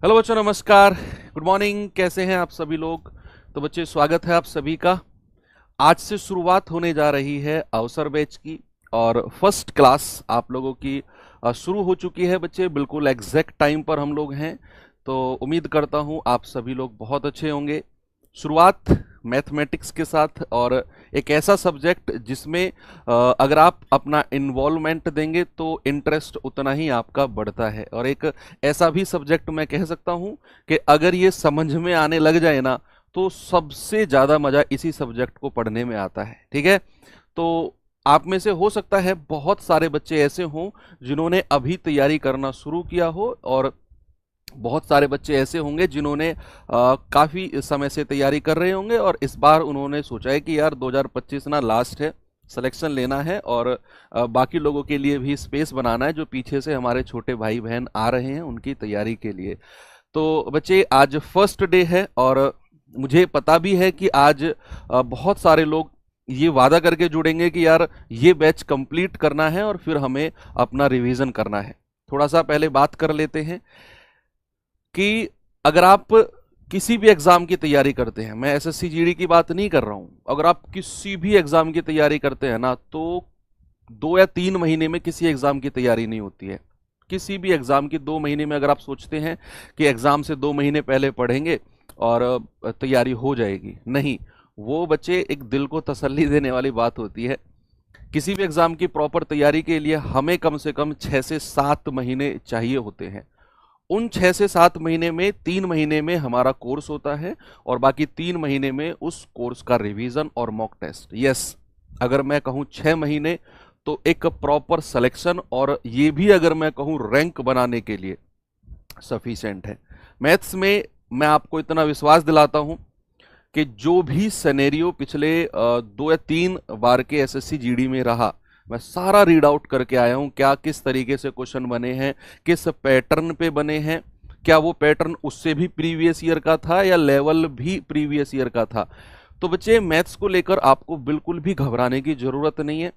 Hello बच्चों, नमस्कार, good morning. कैसे हैं आप सभी लोग? तो बच्चे, स्वागत है आप सभी का। आज से शुरुआत होने जा रही है अवसर बैच की और फर्स्ट क्लास आप लोगों की शुरू हो चुकी है बच्चे। बिल्कुल एग्जैक्ट टाइम पर हम लोग हैं, तो उम्मीद करता हूं आप सभी लोग बहुत अच्छे होंगे। शुरुआत मैथमेटिक्स के साथ, और एक ऐसा सब्जेक्ट जिसमें अगर आप अपना इन्वॉल्वमेंट देंगे तो इंटरेस्ट उतना ही आपका बढ़ता है। और एक ऐसा भी सब्जेक्ट मैं कह सकता हूं कि अगर ये समझ में आने लग जाए ना, तो सबसे ज्यादा मजा इसी सब्जेक्ट को पढ़ने में आता है। ठीक है? तो आप में से हो सकता है बहुत सारे बच्चे ऐसे हों जिन्होंने अभी तैयारी करना शुरू किया हो, और बहुत सारे बच्चे ऐसे होंगे जिन्होंने काफी समय से तैयारी कर रहे होंगे, और इस बार उन्होंने सोचा है कि यार 2025 ना लास्ट है, सिलेक्शन लेना है, और बाकी लोगों के लिए भी स्पेस बनाना है जो पीछे से हमारे छोटे भाई बहन आ रहे हैं उनकी तैयारी के लिए। तो बच्चे, आज फर्स्ट डे है, और मुझे पता भी है कि आज बहुत सारे लोग ये वादा करके जुड़ेंगे कि यार ये बैच कंप्लीट करना है और फिर हमें अपना रिवीजन करना है। थोड़ा सा पहले बात कर लेते हैं कि अगर आप किसी भी एग्जाम की तैयारी करते हैं, मैं एसएससी जीडी की बात नहीं कर रहा हूं, अगर आप किसी भी एग्जाम की तैयारी करते हैं ना, तो 2 या 3 महीने में किसी एग्जाम की तैयारी नहीं होती है। किसी भी एग्जाम की 2 महीने में अगर आप सोचते हैं कि एग्जाम से 2 महीने पहले पढ़ेंगे और तैयारी हो जाएगी, नहीं। वो बच्चे एक दिल को तसल्ली देने वाली बात होती है। किसी भी एग्जाम की प्रॉपर तैयारी के लिए हमें कम से कम 6 से 7 महीने चाहिए होते हैं। उन 6 से 7 महीने में 3 महीने में हमारा कोर्स होता है, और बाकी 3 महीने में उस कोर्स का रिवीजन और मॉक टेस्ट। यस, अगर मैं कहूं 6 महीने तो एक प्रॉपर सिलेक्शन, और ये भी अगर मैं कहूं रैंक बनाने के लिए सफिशिएंट है। मैथ्स में मैं आपको इतना विश्वास दिलाता हूं कि जो भी सिनेरियो पिछले 2 या 3 बार के एसएससी जीडी में रहा, मैं सारा रीड आउट करके आया हूं। क्या किस तरीके से क्वेश्चन बने हैं, किस पैटर्न पे बने हैं, क्या वो पैटर्न उससे भी प्रीवियस ईयर का था या लेवल भी प्रीवियस ईयर का था। तो बच्चे, मैथ्स को लेकर आपको बिल्कुल भी घबराने की जरूरत नहीं है।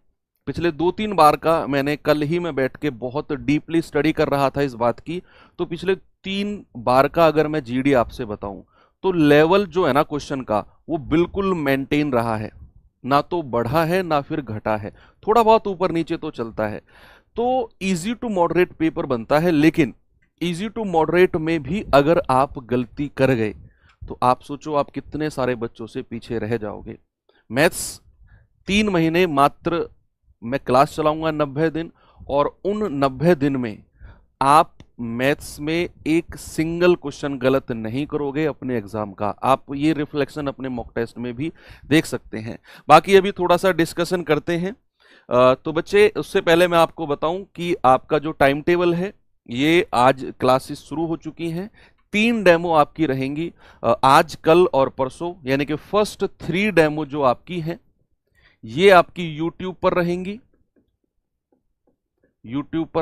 पिछले 2-3 बार का मैंने कल ही में बैठ के बहुत डीपली स्टडी कर रहा था इस बात की। तो पिछले 3 बार का अगर मैं जीडी आपसे बताऊं, तो लेवल जो है ना क्वेश्चन का, वो बिल्कुल मेंटेन रहा है, ना तो बढ़ा है ना फिर घटा है। थोड़ा बहुत ऊपर नीचे तो चलता है। तो इजी टू मॉडरेट पेपर बनता है, लेकिन इजी टू मॉडरेट में भी अगर आप गलती कर गए तो आप सोचो आप कितने सारे बच्चों से पीछे रह जाओगे। मैथ्स 3 महीने मात्र मैं क्लास चलाऊंगा 90 दिन, और उन 90 दिन में आप मैथ्स में एक सिंगल क्वेश्चन गलत नहीं करोगे अपने एग्जाम का। आप ये रिफ्लेक्शन अपने मॉक टेस्ट में भी देख सकते हैं। बाकी अभी थोड़ा सा डिस्कशन करते हैं। तो बच्चे, उससे पहले मैं आपको बताऊं कि आपका जो टाइम टेबल है, ये आज क्लासेस शुरू हो चुकी हैं। 3 डेमो आपकी रहेंगी आज, कल और परसों, यानी कि फर्स्ट 3 डेमो जो आपकी हैं ये आपकी यूट्यूब पर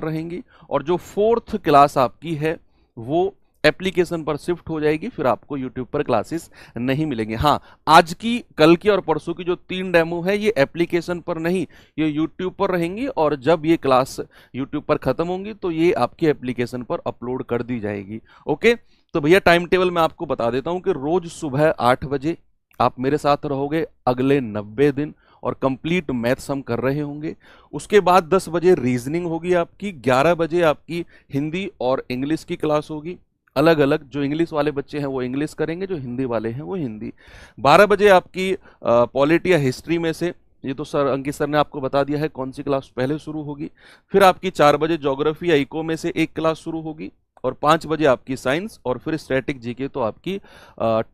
रहेंगी, और जो फोर्थ क्लास आपकी है वो एप्लीकेशन पर शिफ्ट हो जाएगी। फिर आपको यूट्यूब पर क्लासेस नहीं मिलेंगे। हाँ, आज की, कल की और परसों की जो 3 डेमो है ये एप्लीकेशन पर नहीं, ये यूट्यूब पर रहेंगी, और जब ये क्लास यूट्यूब पर खत्म होंगी तो ये आपकी एप्लीकेशन पर अपलोड कर दी जाएगी। ओके? तो भैया, टाइम टेबल मैं आपको बता देता हूं कि रोज सुबह 8 बजे आप मेरे साथ रहोगे अगले 90 दिन, और कंप्लीट मैथ्स हम कर रहे होंगे। उसके बाद 10 बजे रीजनिंग होगी आपकी, 11 बजे आपकी हिंदी और इंग्लिश की क्लास होगी अलग अलग। जो इंग्लिश वाले बच्चे हैं वो इंग्लिश करेंगे, जो हिंदी वाले हैं वो हिंदी। 12 बजे आपकी पॉलिटी या हिस्ट्री में से, ये तो सर अंकित सर ने आपको बता दिया है कौन सी क्लास पहले शुरू होगी। फिर आपकी 4 बजे ज्योग्राफी या इको में से एक क्लास शुरू होगी, और 5 बजे आपकी साइंस, और फिर स्टैटिक जीके तो आपकी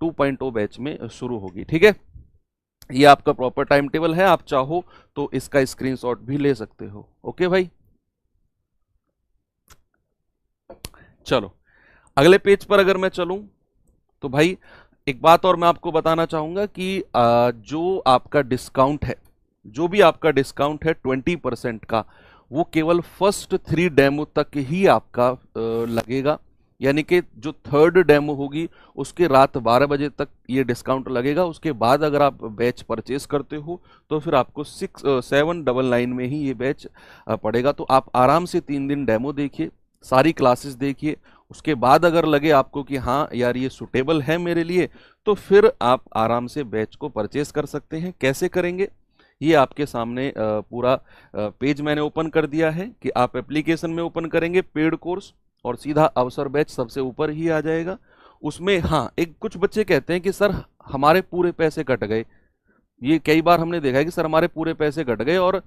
2.0 बैच में शुरू होगी। ठीक है? ये आपका प्रॉपर टाइम टेबल है। आप चाहो तो इसका स्क्रीनशॉट भी ले सकते हो। ओके भाई? चलो, अगले पेज पर अगर मैं चलूं, तो भाई एक बात और मैं आपको बताना चाहूंगा कि जो आपका डिस्काउंट है, जो भी आपका डिस्काउंट है 20% का, वो केवल फर्स्ट 3 डेमो तक ही आपका लगेगा। यानी कि जो थर्ड डेमो होगी उसके रात 12 बजे तक ये डिस्काउंट लगेगा। उसके बाद अगर आप बैच परचेस करते हो तो फिर आपको 799 में ही ये बैच पड़ेगा। तो आप आराम से 3 दिन डेमो देखिए, सारी क्लासेस देखिए, उसके बाद अगर लगे आपको कि हाँ यार ये सुटेबल है मेरे लिए, तो फिर आप आराम से बैच को परचेस कर सकते हैं। कैसे करेंगे, ये आपके सामने पूरा पेज मैंने ओपन कर दिया है कि आप एप्लीकेशन में ओपन करेंगे पेड कोर्स और सीधा अवसर बैच सबसे ऊपर ही आ जाएगा। उसमें हाँ, एक कुछ बच्चे कहते हैं कि सर हमारे पूरे पैसे कट गए। ये कई बार हमने देखा है कि सर हमारे पूरे पैसे कट गए और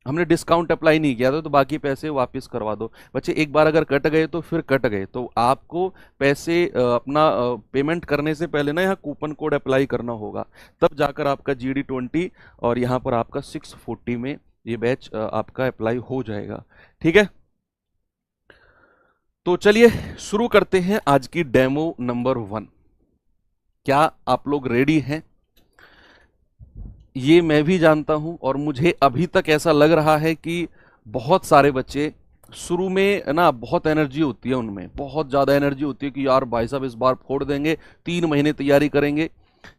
हमने डिस्काउंट अप्लाई नहीं किया था, तो बाकी पैसे वापस करवा दो। बच्चे एक बार अगर कट गए तो फिर कट गए, तो आपको पैसे अपना पेमेंट करने से पहले ना यहाँ कूपन कोड अप्लाई करना होगा, तब जाकर आपका GD20 और यहाँ पर आपका 640 में ये बैच आपका अप्लाई हो जाएगा। ठीक है, तो चलिए शुरू करते हैं आज की डेमो नंबर 1। क्या आप लोग रेडी हैं? ये मैं भी जानता हूं और मुझे अभी तक ऐसा लग रहा है कि बहुत सारे बच्चे शुरू में ना बहुत एनर्जी होती है, उनमें बहुत ज़्यादा एनर्जी होती है कि यार भाई साहब इस बार फोड़ देंगे, 3 महीने तैयारी करेंगे।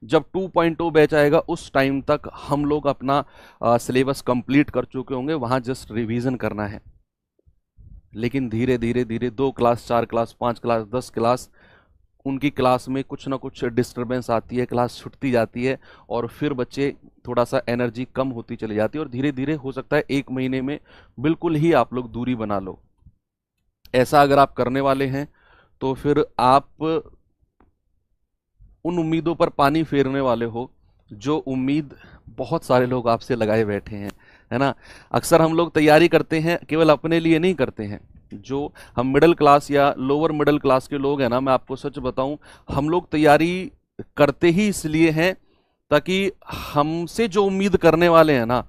जब 2.0 बैच आएगा उस टाइम तक हम लोग अपना सिलेबस कंप्लीट कर चुके होंगे, वहां जस्ट रिवीजन करना है। लेकिन धीरे धीरे धीरे 2 क्लास, 4 क्लास, 5 क्लास, 10 क्लास, उनकी क्लास में कुछ ना कुछ डिस्टरबेंस आती है, क्लास छूटती जाती है और फिर बच्चे थोड़ा सा एनर्जी कम होती चली जाती है और धीरे धीरे हो सकता है 1 महीने में बिल्कुल ही आप लोग दूरी बना लो। ऐसा अगर आप करने वाले हैं तो फिर आप उन उम्मीदों पर पानी फेरने वाले हो जो उम्मीद बहुत सारे लोग आपसे लगाए बैठे हैं, है ना। अक्सर हम लोग तैयारी करते हैं, केवल अपने लिए नहीं करते हैं। जो हम मिडिल क्लास या लोअर मिडिल क्लास के लोग हैं ना, मैं आपको सच बताऊं, हम लोग तैयारी करते ही इसलिए हैं ताकि हमसे जो उम्मीद करने वाले हैं ना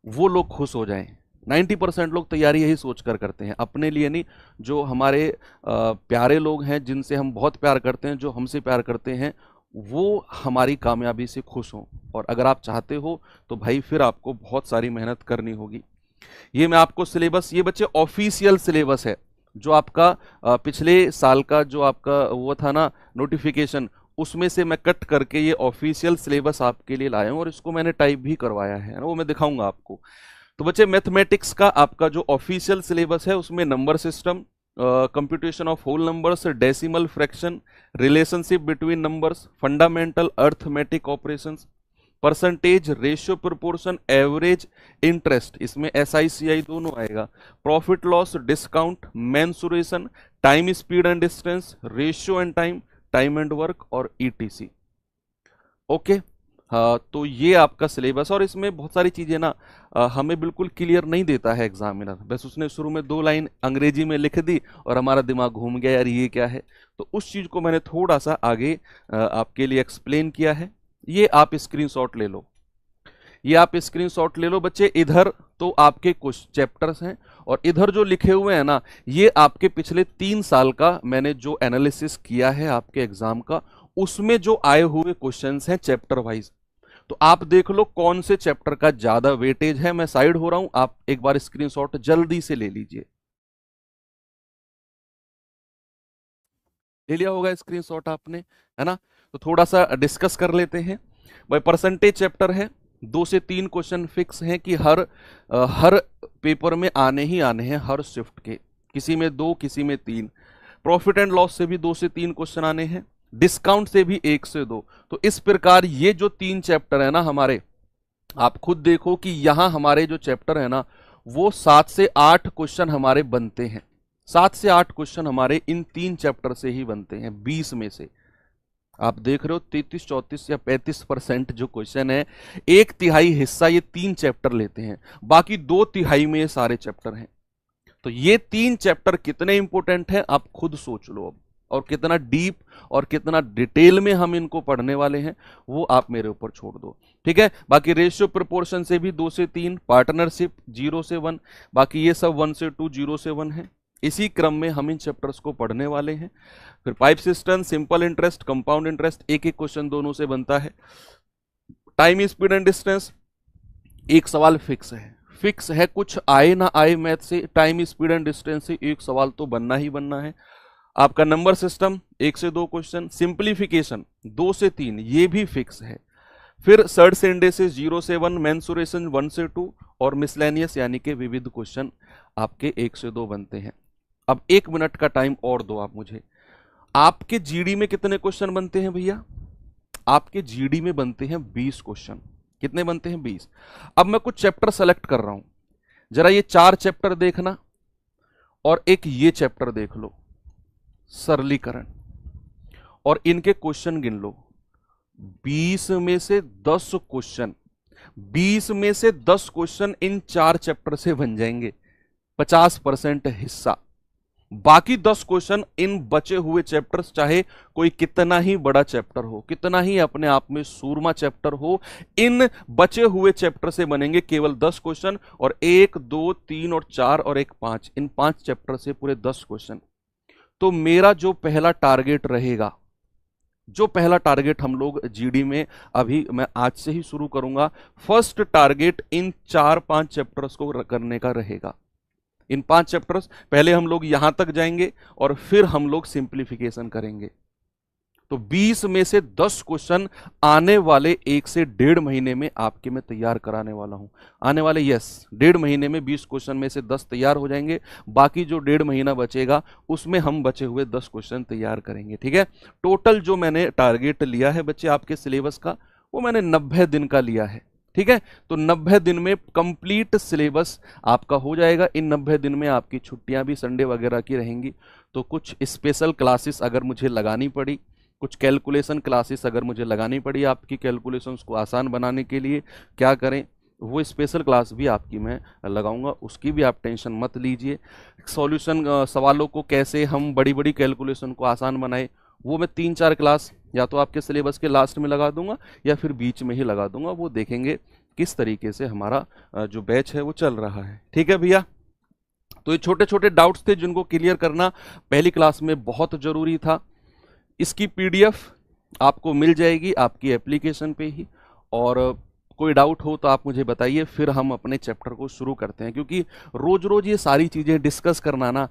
वो लोग खुश हो जाएं। 90% लोग तैयारी यही सोचकर करते हैं, अपने लिए नहीं। जो हमारे प्यारे लोग हैं, जिनसे हम बहुत प्यार करते हैं, जो हमसे प्यार करते हैं, वो हमारी कामयाबी से खुश हों। और अगर आप चाहते हो तो भाई फिर आपको बहुत सारी मेहनत करनी होगी। ये मैं आपको सिलेबस, ये बच्चे ऑफिशियल सिलेबस है जो आपका पिछले साल का जो आपका वो था ना नोटिफिकेशन, उसमें से मैं कट करके ये ऑफिशियल सिलेबस आपके लिए लाया हूं और इसको मैंने टाइप भी करवाया है, वो मैं दिखाऊंगा आपको। तो बच्चे मैथमेटिक्स का आपका जो ऑफिशियल सिलेबस है उसमें number system, computation of whole numbers, decimal fraction, relationship between numbers, fundamental arithmetic operations, percentage, ratio, proportion, average, interest, इसमें SI CI दोनों आएगा, profit loss, discount, mensuration, time speed and distance, ratio and time, time and work और ETC। Okay, हाँ, तो ये आपका syllabus. और इसमें बहुत सारी चीजें ना हमें बिल्कुल क्लियर नहीं देता है एग्जामिनर, बस उसने शुरू में 2 लाइन अंग्रेजी में लिख दी और हमारा दिमाग घूम गया यार ये क्या है। तो उस चीज को मैंने थोड़ा सा आगे आपके लिए एक्सप्लेन किया है। ये आप स्क्रीनशॉट ले लो, ये आप स्क्रीनशॉट ले लो बच्चे। इधर तो आपके कुछ चैप्टर्स हैं और इधर जो लिखे हुए हैं ना, ये आपके पिछले 3 साल का मैंने जो एनालिसिस किया है आपके एग्जाम का, उसमें जो आए हुए क्वेश्चंस हैं चैप्टर वाइज। तो आप देख लो कौन से चैप्टर का ज्यादा वेटेज है। मैं साइड हो रहा हूं, आप एक बार स्क्रीनशॉट जल्दी से ले लीजिए। ले लिया होगा स्क्रीनशॉट आपने, है ना। तो थोड़ा सा डिस्कस कर लेते हैं भाई। परसेंटेज चैप्टर है, 2 से 3 क्वेश्चन फिक्स हैं कि हर पेपर में आने ही आने हैं, हर शिफ्ट के, किसी में 2 किसी में 3। प्रॉफिट एंड लॉस से भी 2 से 3 क्वेश्चन आने हैं, डिस्काउंट से भी 1 से 2। तो इस प्रकार ये जो 3 चैप्टर है ना हमारे, आप खुद देखो कि यहां हमारे जो चैप्टर है ना वो 7 से 8 क्वेश्चन हमारे बनते हैं। 7 से 8 क्वेश्चन हमारे इन 3 चैप्टर से ही बनते हैं 20 में से। आप देख रहे हो 33, 34 या 35% जो क्वेश्चन है, 1/3 हिस्सा ये 3 चैप्टर लेते हैं, बाकी 2/3 में ये सारे चैप्टर हैं। तो ये 3 चैप्टर कितने इंपॉर्टेंट हैं आप खुद सोच लो अब, और कितना डीप और कितना डिटेल में हम इनको पढ़ने वाले हैं वो आप मेरे ऊपर छोड़ दो, ठीक है। बाकी रेशियो प्रोपोर्शन से भी 2 से 3, पार्टनरशिप 0 से 1, बाकी ये सब 1 से 2, 0 से 1 है। इसी क्रम में हम इन चैप्टर्स को पढ़ने वाले हैं। फिर pipe system, simple interest, compound interest, एक एक क्वेश्चन दोनों से बनता है। टाइम स्पीड एंड डिस्टेंस, एक सवाल फिक्स है, कुछ आए ना आए मैथ से, टाइम स्पीड एंड डिस्टेंस से एक सवाल तो बनना ही बनना है। आपका नंबर सिस्टम 1 से 2 क्वेश्चन, सिंप्लीफिकेशन 2 से 3, ये भी फिक्स है। फिर सर्ड्स इंडेसेस 0 से 1, मेंसुरेशन 1 से 2 और मिसलेनियस यानी कि विविध क्वेश्चन आपके 1 से 2 बनते हैं। अब 1 मिनट का टाइम और दो आप मुझे। आपके जीडी में कितने क्वेश्चन बनते हैं भैया? आपके जीडी में बनते हैं 20 क्वेश्चन। कितने बनते हैं? 20। अब मैं कुछ चैप्टर सेलेक्ट कर रहा हूं, जरा ये 4 चैप्टर देखना और एक ये चैप्टर देख लो, सरलीकरण, और इनके क्वेश्चन गिन लो। 20 में से 10 क्वेश्चन, 20 में से 10 क्वेश्चन इन 4 चैप्टर से बन जाएंगे, 50% हिस्सा। बाकी 10 क्वेश्चन इन बचे हुए चैप्टर्स, चाहे कोई कितना ही बड़ा चैप्टर हो, कितना ही अपने आप में सूरमा चैप्टर हो, इन बचे हुए चैप्टर से बनेंगे केवल 10 क्वेश्चन। और 1, 2, 3 और 4 और एक 5, इन 5 चैप्टर से पूरे 10 क्वेश्चन। तो मेरा जो पहला टारगेट रहेगा, जो पहला टारगेट हम लोग जीडी में अभी मैं आज से ही शुरू करूंगा, फर्स्ट टारगेट इन 4-5 चैप्टर्स को करने का रहेगा। इन 5 चैप्टर्स पहले हम लोग यहां तक जाएंगे और फिर हम लोग सिंप्लीफिकेशन करेंगे। तो 20 में से 10 क्वेश्चन आने वाले 1 से 1.5 महीने में आपके मैं तैयार कराने वाला हूं। आने वाले 1.5 महीने में 20 क्वेश्चन में से 10 तैयार हो जाएंगे। बाकी जो 1.5 महीना बचेगा उसमें हम बचे हुए 10 क्वेश्चन तैयार करेंगे। ठीक है, टोटल जो मैंने टारगेट लिया है बच्चे आपके सिलेबस का, वो मैंने 90 दिन का लिया है। ठीक है, तो 90 दिन में कंप्लीट सिलेबस आपका हो जाएगा। इन 90 दिन में आपकी छुट्टियां भी संडे वगैरह की रहेंगी, तो कुछ स्पेशल क्लासेस अगर मुझे लगानी पड़ी, कुछ कैलकुलेशन क्लासेस अगर मुझे लगानी पड़ी आपकी कैलकुलेशंस को आसान बनाने के लिए, क्या करें, वो स्पेशल क्लास भी आपकी मैं लगाऊंगा, उसकी भी आप टेंशन मत लीजिए। सॉल्यूशन सवालों को कैसे हम बड़ी बड़ी कैलकुलेशन को आसान बनाए, वो मैं 3-4 क्लास या तो आपके सिलेबस के लास्ट में लगा दूंगा या फिर बीच में ही लगा दूंगा। वो देखेंगे किस तरीके से हमारा जो बैच है वो चल रहा है। ठीक है भैया, तो ये छोटे छोटे डाउट्स थे जिनको क्लियर करना पहली क्लास में बहुत जरूरी था। इसकी पीडीएफ आपको मिल जाएगी आपकी एप्लीकेशन पे ही, और कोई डाउट हो तो आप मुझे बताइए, फिर हम अपने चैप्टर को शुरू करते हैं। क्योंकि रोज रोज ये सारी चीजें डिस्कस करना ना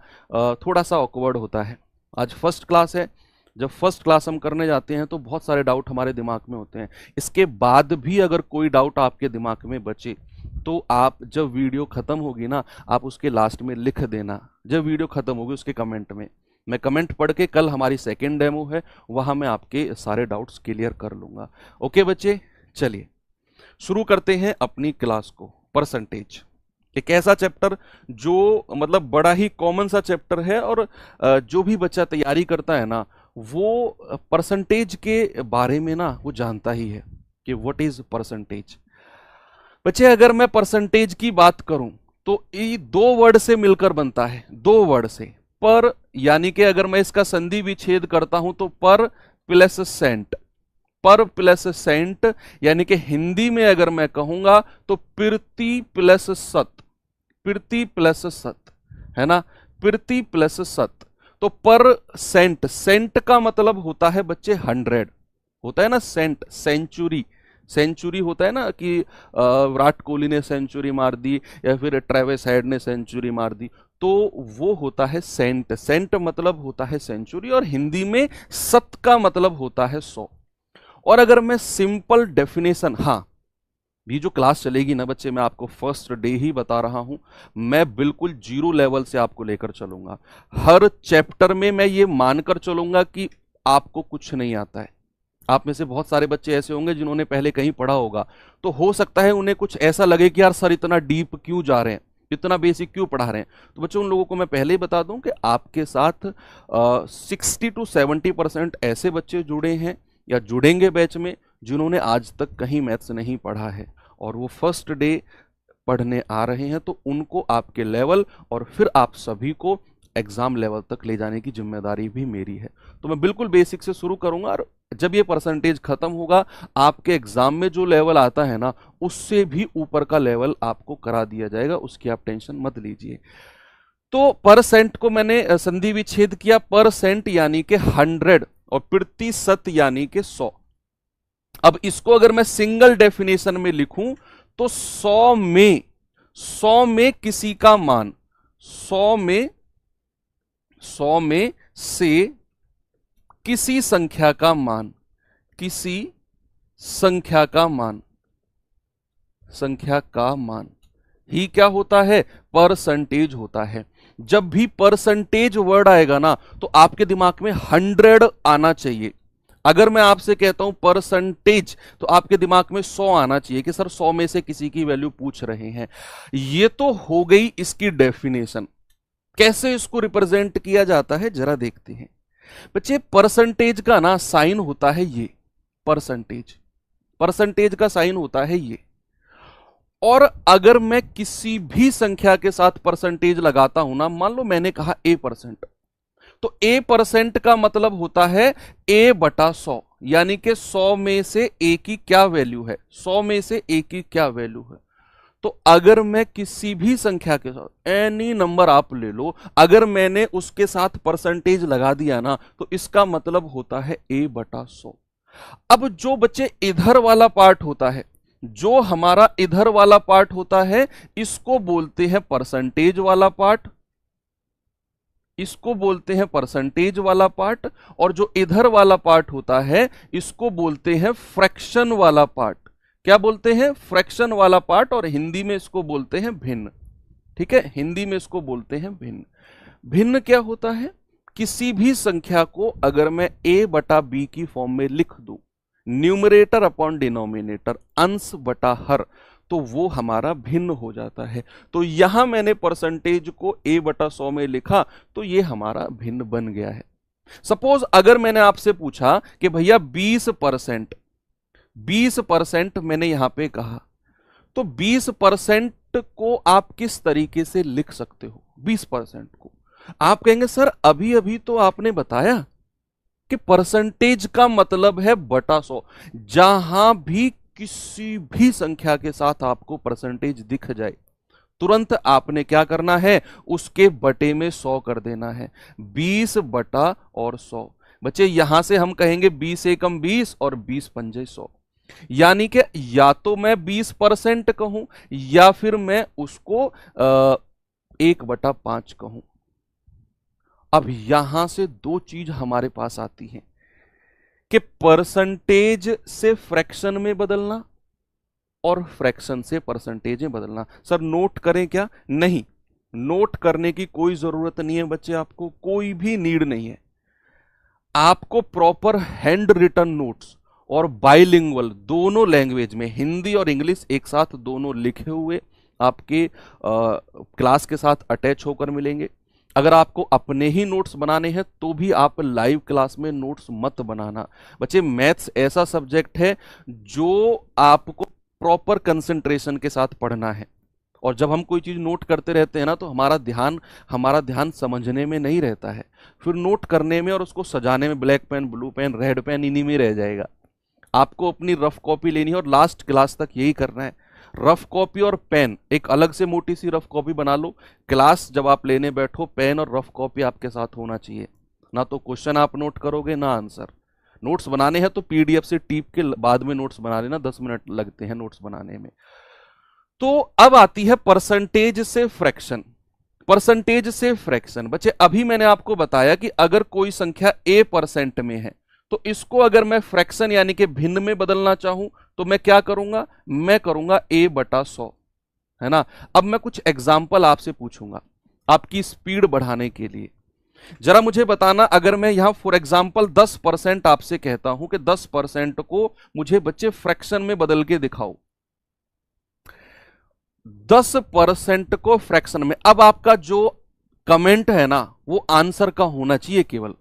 थोड़ा सा ऑकवर्ड होता है। आज फर्स्ट क्लास है, जब फर्स्ट क्लास हम करने जाते हैं तो बहुत सारे डाउट हमारे दिमाग में होते हैं। इसके बाद भी अगर कोई डाउट आपके दिमाग में बचे तो आप जब वीडियो खत्म होगी ना, आप उसके लास्ट में लिख देना, जब वीडियो खत्म होगी उसके कमेंट में। मैं कमेंट पढ़ के, कल हमारी सेकेंड डेमो है, वहां मैं आपके सारे डाउट्स क्लियर कर लूंगा। ओके बच्चे, चलिए शुरू करते हैं अपनी क्लास को। परसेंटेज एक ऐसा चैप्टर जो मतलब बड़ा ही कॉमन सा चैप्टर है, और जो भी बच्चा तैयारी करता है ना, वो परसेंटेज के बारे में ना वो जानता ही है कि व्हाट इज परसेंटेज। बच्चे अगर मैं परसेंटेज की बात करूं तो ये 2 वर्ड से मिलकर बनता है, 2 वर्ड से। पर यानी कि अगर मैं इसका संधि विच्छेद करता हूं तो पर प्लस सेंट, पर प्लस सेंट, यानी कि हिंदी में अगर मैं कहूंगा तो प्रति प्लस शत, प्रति प्लस शत, है ना, प्रति प्लस शत। तो पर सेंट, सेंट का मतलब होता है बच्चे 100, होता है ना सेंट, सेंचुरी, सेंचुरी होता है ना कि विराट कोहली ने सेंचुरी मार दी या फिर ट्रेविस हेड ने सेंचुरी मार दी, तो वो होता है सेंट। सेंट मतलब होता है सेंचुरी, और हिंदी में शत का मतलब होता है 100। और अगर मैं सिंपल डेफिनेशन, हाँ भी जो क्लास चलेगी ना बच्चे, मैं आपको फर्स्ट डे ही बता रहा हूं, मैं बिल्कुल 0 लेवल से आपको लेकर चलूंगा। हर चैप्टर में मैं ये मानकर चलूंगा कि आपको कुछ नहीं आता है। आप में से बहुत सारे बच्चे ऐसे होंगे जिन्होंने पहले कहीं पढ़ा होगा, तो हो सकता है उन्हें कुछ ऐसा लगे कि यार सर इतना डीप क्यों जा रहे हैं, इतना बेसिक क्यों पढ़ा रहे हैं। तो बच्चों उन लोगों को मैं पहले ही बता दूं कि आपके साथ 60 to 70% ऐसे बच्चे जुड़े हैं या जुड़ेंगे बैच में जिन्होंने आज तक कहीं मैथ्स नहीं पढ़ा है, और वो फर्स्ट डे पढ़ने आ रहे हैं। तो उनको आपके लेवल और फिर आप सभी को एग्जाम लेवल तक ले जाने की जिम्मेदारी भी मेरी है। तो मैं बिल्कुल बेसिक से शुरू करूंगा, और जब ये परसेंटेज खत्म होगा आपके एग्जाम में जो लेवल आता है ना, उससे भी ऊपर का लेवल आपको करा दिया जाएगा, उसकी आप टेंशन मत लीजिए। तो परसेंट को मैंने संधि विच्छेद किया, परसेंट यानी कि 100 और प्रतिशत यानी कि 100। अब इसको अगर मैं सिंगल डेफिनेशन में लिखूं तो 100 में किसी का मान, 100 में से किसी संख्या का मान, किसी संख्या का मान, संख्या का मान, ही क्या होता है, परसेंटेज होता है। जब भी परसेंटेज वर्ड आएगा ना तो आपके दिमाग में 100 आना चाहिए। अगर मैं आपसे कहता हूं परसेंटेज तो आपके दिमाग में 100 आना चाहिए कि सर 100 में से किसी की वैल्यू पूछ रहे हैं। ये तो हो गई इसकी डेफिनेशन। कैसे इसको रिप्रेजेंट किया जाता है जरा देखते हैं बच्चे। परसेंटेज का ना साइन होता है ये, परसेंटेज, परसेंटेज का साइन होता है ये। और अगर मैं किसी भी संख्या के साथ परसेंटेज लगाता हूं ना, मान लो मैंने कहा A%, तो A% का मतलब होता है A/100, यानी कि 100 में से A की क्या वैल्यू है, 100 में से A की क्या वैल्यू है। तो अगर मैं किसी भी संख्या के साथ, एनी नंबर आप ले लो, अगर मैंने उसके साथ परसेंटेज लगा दिया ना तो इसका मतलब होता है A/100। अब जो बच्चे इधर वाला पार्ट होता है, जो हमारा इधर वाला पार्ट होता है, इसको बोलते हैं परसेंटेज वाला पार्ट, इसको बोलते हैं परसेंटेज वाला पार्ट। और जो इधर वाला पार्ट होता है इसको बोलते हैं फ्रैक्शन वाला पार्ट। क्या बोलते हैं, फ्रैक्शन वाला पार्ट। और हिंदी में इसको बोलते हैं भिन्न। ठीक है, हिंदी में इसको बोलते हैं भिन्न। भिन्न क्या होता है, किसी भी संख्या को अगर मैं A/B की फॉर्म में लिख दूं, न्यूमरेटर अपॉन डिनोमिनेटर, अंश बटा हर, तो वो हमारा भिन्न हो जाता है। तो यहां मैंने परसेंटेज को A/100 में लिखा तो ये हमारा भिन्न बन गया है। सपोज अगर मैंने आपसे पूछा कि भैया 20%, 20% मैंने यहां पे कहा, तो 20% को आप किस तरीके से लिख सकते हो। 20% को आप कहेंगे सर अभी अभी तो आपने बताया कि परसेंटेज का मतलब है बटा 100। जहां भी किसी भी संख्या के साथ आपको परसेंटेज दिख जाए, तुरंत आपने क्या करना है, उसके बटे में 100 कर देना है। 20 बटा और 100। बच्चे यहां से हम कहेंगे 20 एकम 20 और 20 पंजे 100, यानी कि या तो मैं 20% कहूं या फिर मैं उसको 1/5 कहूं। अब यहां से दो चीज हमारे पास आती हैं कि परसेंटेज से फ्रैक्शन में बदलना और फ्रैक्शन से परसेंटेज में बदलना। सर नोट करें क्या, नहीं, नोट करने की कोई जरूरत नहीं है बच्चे, आपको कोई भी नीड नहीं है। आपको प्रॉपर हैंड रिटन नोट्स और बाइलिंगुअल दोनों लैंग्वेज में, हिंदी और इंग्लिश एक साथ दोनों लिखे हुए आपके क्लास के साथ अटैच होकर मिलेंगे। अगर आपको अपने ही नोट्स बनाने हैं तो भी आप लाइव क्लास में नोट्स मत बनाना। बच्चे मैथ्स ऐसा सब्जेक्ट है जो आपको प्रॉपर कंसंट्रेशन के साथ पढ़ना है। और जब हम कोई चीज नोट करते रहते हैं ना तो हमारा ध्यान समझने में नहीं रहता है, फिर नोट करने में और उसको सजाने में black pen, blue pen, red pen इन्हीं में रह जाएगा। आपको अपनी रफ कॉपी लेनी है और लास्ट क्लास तक यही करना है। रफ कॉपी और पेन, एक अलग से मोटी सी रफ कॉपी बना लो। क्लास जब आप लेने बैठो, पेन और रफ कॉपी आपके साथ होना चाहिए। ना तो क्वेश्चन आप नोट करोगे ना आंसर। नोट्स बनाने हैं तो पीडीएफ से टीप के बाद में नोट्स बना लेना, 10 मिनट लगते हैं नोट्स बनाने में। तो अब आती है परसेंटेज से फ्रैक्शन। परसेंटेज से फ्रैक्शन बच्चे, अभी मैंने आपको बताया कि अगर कोई संख्या A% में है तो इसको अगर मैं फ्रैक्शन यानी कि भिन्न में बदलना चाहूं तो मैं क्या करूंगा, मैं करूंगा A/100, है ना। अब मैं कुछ एग्जाम्पल आपसे पूछूंगा आपकी स्पीड बढ़ाने के लिए। जरा मुझे बताना, अगर मैं यहां फॉर एग्जाम्पल 10% आपसे कहता हूं कि 10% को मुझे बच्चे फ्रैक्शन में बदल के दिखाओ, 10% को फ्रैक्शन में। अब आपका जो कमेंट है ना वो आंसर का होना चाहिए केवल।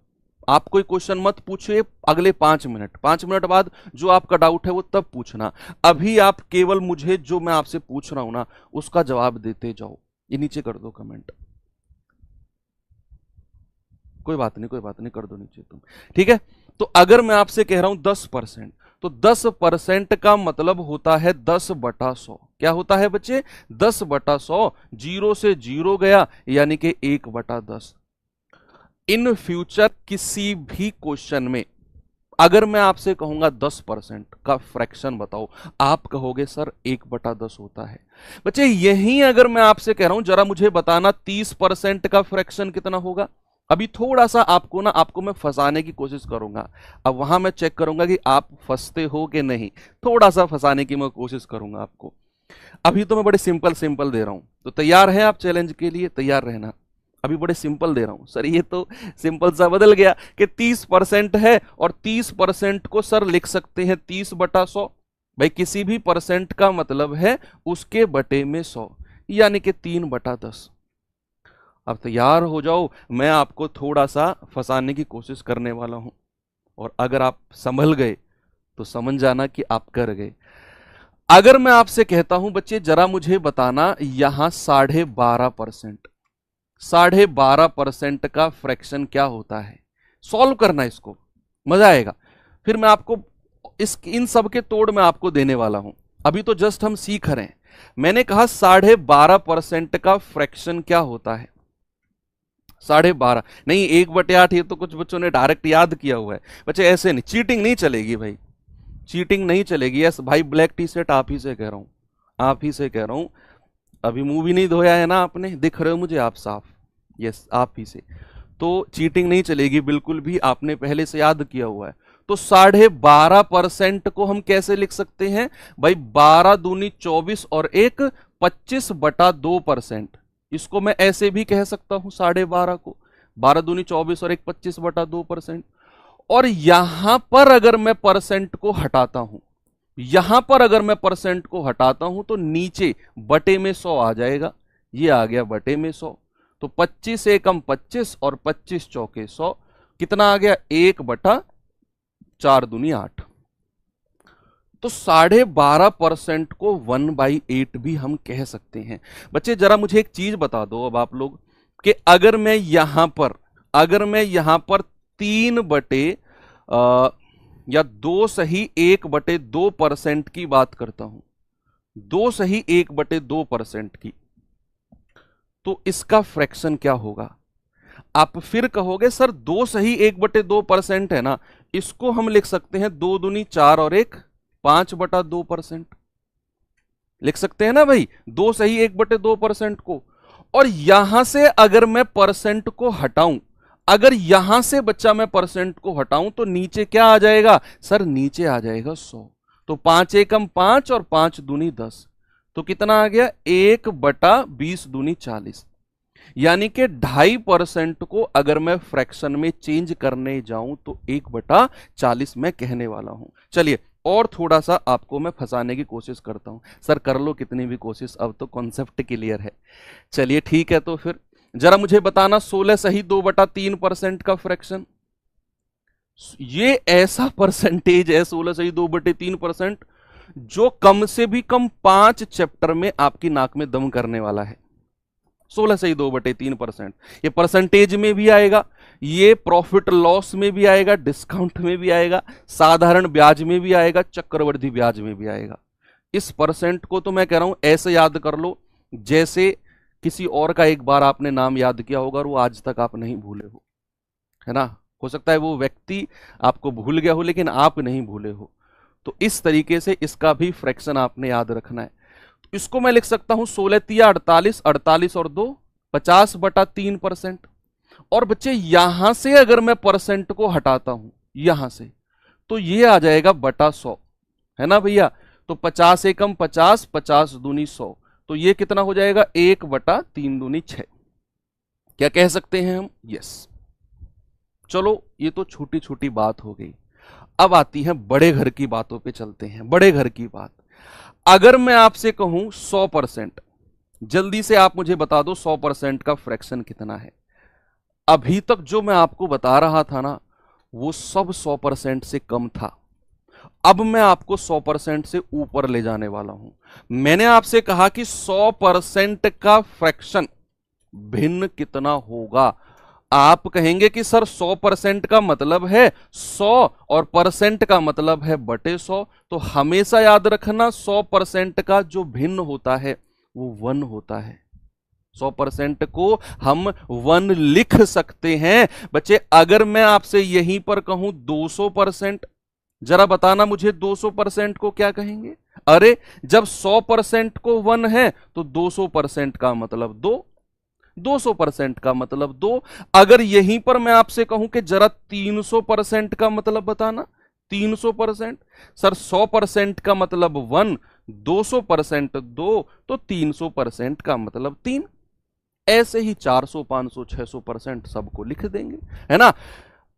आप कोई क्वेश्चन मत पूछिए अगले 5 मिनट, 5 मिनट बाद जो आपका डाउट है वो तब पूछना। अभी आप केवल मुझे जो मैं आपसे पूछ रहा हूं ना उसका जवाब देते जाओ। ये नीचे कर दो कमेंट, कोई बात नहीं, कोई बात नहीं, कर दो नीचे तुम, ठीक है। तो अगर मैं आपसे कह रहा हूं 10%, तो 10% का मतलब होता है 10/100। क्या होता है बच्चे, 10/100। 0 से 0 गया यानी कि 1/10। इन फ्यूचर किसी भी क्वेश्चन में अगर मैं आपसे कहूंगा 10% का फ्रैक्शन बताओ, आप कहोगे सर 1/10 होता है। बच्चे यही अगर मैं आपसे कह रहा हूं जरा मुझे बताना 30% का फ्रैक्शन कितना होगा। अभी थोड़ा सा आपको मैं फंसाने की कोशिश करूंगा। अब वहां मैं चेक करूंगा कि आप फंसते हो कि नहीं, थोड़ा सा फंसाने की मैं कोशिश करूंगा आपको। अभी तो मैं बड़े सिंपल सिंपल दे रहा हूं, तो तैयार हैं आप चैलेंज के लिए? तैयार रहना। अभी बड़े सिंपल दे रहा हूं सर, ये तो सिंपल सा बदल गया कि 30% है और 30% को सर लिख सकते हैं 30/100। भाई किसी भी परसेंट का मतलब है उसके बटे में 100, यानी कि 3/10। अब तैयार हो जाओ, मैं आपको थोड़ा सा फंसाने की कोशिश करने वाला हूं, और अगर आप संभल गए तो समझ जाना कि आप कर गए। अगर मैं आपसे कहता हूं बच्चे जरा मुझे बताना, यहां 12.5%, 12.5% का फ्रैक्शन क्या होता है? सॉल्व करना इसको, मजा आएगा। फिर मैं आपको इन सब के तोड़ मैं आपको देने वाला हूं। अभी तो जस्ट हम सीख रहे हैं। मैंने कहा 12.5% का फ्रैक्शन क्या होता है? 12.5 नहीं, 1/8। ये तो कुछ बच्चों ने डायरेक्ट याद किया हुआ है। बच्चे ऐसे नहीं, चीटिंग नहीं चलेगी भाई, चीटिंग नहीं चलेगी। यस भाई, ब्लैक टी शर्ट आप ही से कह रहा हूं, आप ही से कह रहा हूं। अभी मुंह भी नहीं धोया है ना आपने, दिख रहे हो मुझे आप साफ। यस आप ही से। तो चीटिंग नहीं चलेगी बिल्कुल भी, आपने पहले से याद किया हुआ है। तो 12.5% को हम कैसे लिख सकते हैं भाई? 12 दूनी 24 और 1 25/2%। इसको मैं ऐसे भी कह सकता हूं 12.5 को, 12 दूनी 24 और 1 25/2%। और यहां पर अगर मैं परसेंट को हटाता हूं, यहां पर अगर मैं परसेंट को हटाता हूं तो नीचे बटे में 100 आ जाएगा। ये आ गया बटे में 100। तो 25 एकम 25 और 25 चौके 100, कितना आ गया? 1/4 दूनी 8। तो 12.5% को 1/8 भी हम कह सकते हैं। बच्चे जरा मुझे एक चीज बता दो अब आप लोग, कि अगर मैं यहां पर 3 बटे या 2 सही 1/2% की बात करता हूं, 2 सही 1/2% की, तो इसका फ्रैक्शन क्या होगा? आप फिर कहोगे सर 2 सही 1/2% है ना, इसको हम लिख सकते हैं 2 दूनी 4 और 1 5/2%। लिख सकते हैं ना भाई, 2 सही 1/2% को। और यहां से अगर मैं परसेंट को हटाऊं, अगर यहां से बच्चा मैं परसेंट को हटाऊं तो नीचे क्या आ जाएगा सर? नीचे आ जाएगा 100। तो 5 एकम 5 और 5 दूनी 10, तो कितना आ गया? 1/20 दूनी 40। यानी कि 2.5% को अगर मैं फ्रैक्शन में चेंज करने जाऊं तो 1/40 मैं कहने वाला हूं। चलिए और थोड़ा सा आपको मैं फंसाने की कोशिश करता हूं। सर कर लो कितनी भी कोशिश, अब तो कॉन्सेप्ट क्लियर है। चलिए ठीक है, तो फिर जरा मुझे बताना 16 सही 2/3% का फ्रैक्शन। ये ऐसा परसेंटेज है 16 सही 2/3%, जो कम से भी कम 5 चैप्टर में आपकी नाक में दम करने वाला है। 16 सही 2/3%। ये परसेंटेज में भी आएगा, ये प्रॉफिट लॉस में भी आएगा, डिस्काउंट में भी आएगा, साधारण ब्याज में भी आएगा, चक्रवृद्धि ब्याज में भी आएगा। इस परसेंट को तो मैं कह रहा हूं ऐसे याद कर लो जैसे किसी और का एक बार आपने नाम याद किया होगा और वो आज तक आप नहीं भूले हो, है ना? हो सकता है वो व्यक्ति आपको भूल गया हो लेकिन आप नहीं भूले हो। तो इस तरीके से इसका भी फ्रैक्शन आपने याद रखना है। तो इसको मैं लिख सकता हूं 16 तिया 48, 48 और 2 50/3%। और बच्चे यहां से अगर मैं परसेंट को हटाता हूं यहां से, तो ये आ जाएगा बटा 100, है ना भैया? तो 50 एकम 50, 50 दूनी 100, तो ये कितना हो जाएगा? 1/3 दूनी 6। क्या कह सकते हैं हम? यस। चलो ये तो छोटी छोटी बात हो गई। अब आती है बड़े घर की बातों पे चलते हैं। बड़े घर की बात, अगर मैं आपसे कहूं 100%, जल्दी से आप मुझे बता दो 100% का फ्रैक्शन कितना है? अभी तक जो मैं आपको बता रहा था ना, वो सब 100% से कम था। अब मैं आपको 100% से ऊपर ले जाने वाला हूं। मैंने आपसे कहा कि 100% का फ्रैक्शन भिन्न कितना होगा? आप कहेंगे कि सर 100% का मतलब है 100 और परसेंट का मतलब है बटे 100। तो हमेशा याद रखना 100% का जो भिन्न होता है वो 1 होता है। 100% को हम 1 लिख सकते हैं। बच्चे अगर मैं आपसे यहीं पर कहूं 200%, जरा बताना मुझे 200% को क्या कहेंगे? अरे जब 100% को 1 है तो 200% का मतलब 2, 200% का मतलब 2। अगर यहीं पर मैं आपसे कहूं कि जरा 300% का मतलब बताना, 300%। सर 100% का मतलब 1, 200% 2 तो 300% का मतलब 3। ऐसे ही 400 500 600% सबको लिख देंगे, है ना।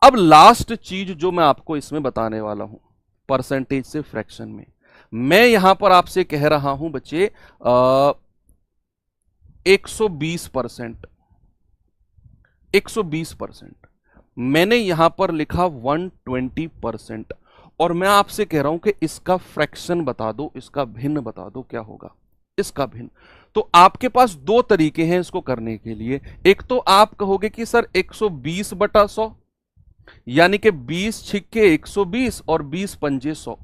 अब लास्ट चीज जो मैं आपको इसमें बताने वाला हूं, परसेंटेज से फ्रैक्शन में, मैं यहां पर आपसे कह रहा हूं बच्चे 120%। 120% मैंने यहां पर लिखा 120%, और मैं आपसे कह रहा हूं कि इसका फ्रैक्शन बता दो, इसका भिन्न बता दो क्या होगा, इसका भिन्न। तो आपके पास दो तरीके हैं इसको करने के लिए। एक तो आप कहोगे कि सर 120/100, यानी कि 20 छिक्के 120 और 20 पंजे 100,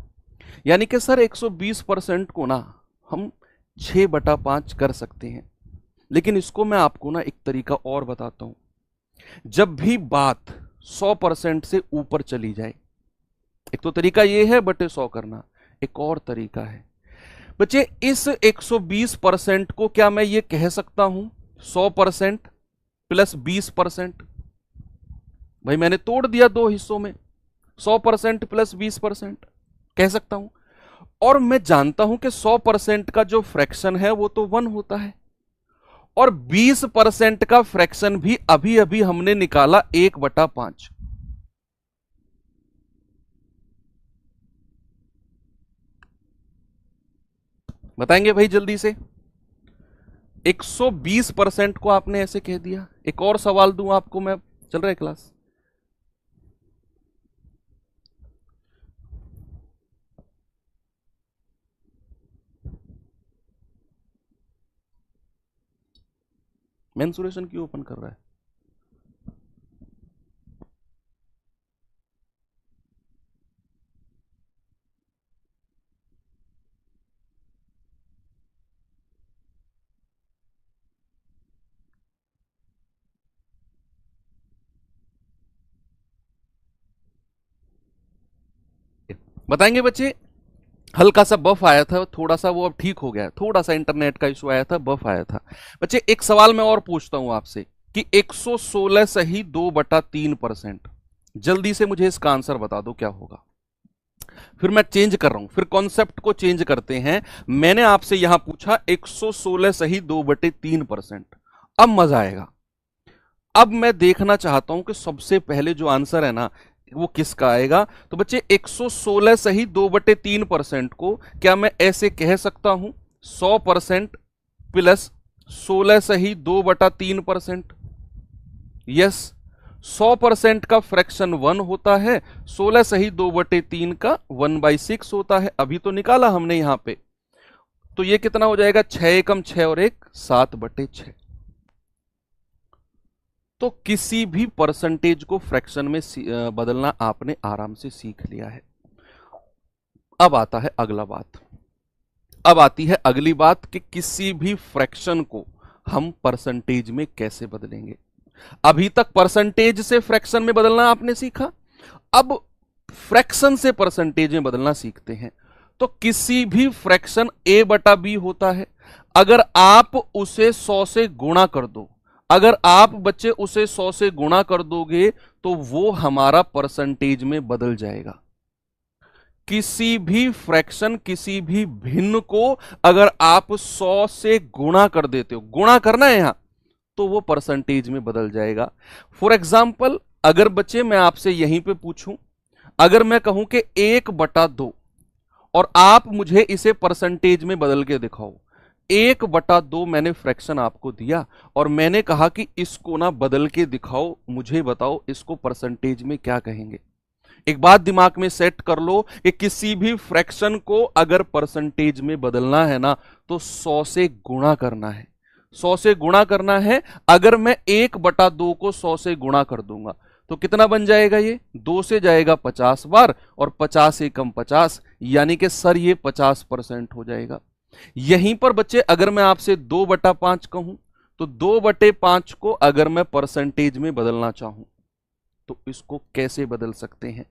यानी कि सर 120% को ना हम 6/5 कर सकते हैं। लेकिन इसको मैं आपको ना एक तरीका और बताता हूं। जब भी बात 100% से ऊपर चली जाए, एक तो तरीका ये है बटे 100 करना, एक और तरीका है बच्चे, इस 120% को क्या मैं ये कह सकता हूं 100% प्लस 20%? भाई मैंने तोड़ दिया दो हिस्सों में, 100% प्लस 20% कह सकता हूं। और मैं जानता हूं कि 100% का जो फ्रैक्शन है वो तो 1 होता है, और 20% का फ्रैक्शन भी अभी अभी हमने निकाला 1/5। बताएंगे भाई जल्दी से। 120% को आपने ऐसे कह दिया। एक और सवाल दूं आपको मैं, चल रहा है क्लास? मेंसुरेशन क्यों ओपन कर रहा है? बताएंगे बच्चे। हल्का सा बफ आया था, थोड़ा सा वो अब ठीक हो गया है, थोड़ा सा इंटरनेट का इशू आया था, बफ आया था। बच्चे एक सवाल मैं और पूछता हूं आपसे कि 116 सही 2/3%, जल्दी से मुझे इसका आंसर बता दो क्या होगा। फिर मैं चेंज कर रहा हूं, फिर कॉन्सेप्ट को चेंज करते हैं। मैंने आपसे यहां पूछा 116 सही 2/3%। अब मजा आएगा। अब मैं देखना चाहता हूं कि सबसे पहले जो आंसर है ना वो किसका आएगा। तो बच्चे 116 सही 2/3% को क्या मैं ऐसे कह सकता हूं 100% प्लस 16 सही 2/3%? यस, 100% का फ्रैक्शन 1 होता है, 16 सही 2/3 का 1/6 होता है। अभी तो निकाला हमने यहां पे, तो ये कितना हो जाएगा 6 एकम 6 और 1 7/6। तो किसी भी परसेंटेज को फ्रैक्शन में बदलना आपने आराम से सीख लिया है। अब आता है अगला बात, अब आती है अगली बात कि किसी भी फ्रैक्शन को हम परसेंटेज में कैसे बदलेंगे। अभी तक परसेंटेज से फ्रैक्शन में बदलना आपने सीखा, अब फ्रैक्शन से परसेंटेज में बदलना सीखते हैं। तो किसी भी फ्रैक्शन a/b होता है, अगर आप उसे 100 से गुणा कर दो, अगर आप बच्चे उसे 100 से गुणा कर दोगे तो वो हमारा परसेंटेज में बदल जाएगा। किसी भी फ्रैक्शन, किसी भी भिन्न को अगर आप 100 से गुणा कर देते हो, गुणा करना है यहां, तो वो परसेंटेज में बदल जाएगा। फॉर एग्जाम्पल अगर बच्चे मैं आपसे यहीं पे पूछूं, अगर मैं कहूं कि 1/2 और आप मुझे इसे परसेंटेज में बदल के दिखाओ, 1/2 मैंने फ्रैक्शन आपको दिया और मैंने कहा कि इसको ना बदल के दिखाओ, मुझे बताओ इसको परसेंटेज में क्या कहेंगे। एक बात दिमाग में सेट कर लो कि किसी भी फ्रैक्शन को अगर परसेंटेज में बदलना है ना तो 100 से गुणा करना है, 100 से गुणा करना है। अगर मैं 1/2 को 100 से गुणा कर दूंगा तो कितना बन जाएगा, ये 2 से जाएगा 50 बार और 50 एकम 50, यानी कि सर ये 50% हो जाएगा। यहीं पर बच्चे अगर मैं आपसे 2/5 कहूं तो 2/5 को अगर मैं परसेंटेज में बदलना चाहूं तो इसको कैसे बदल सकते हैं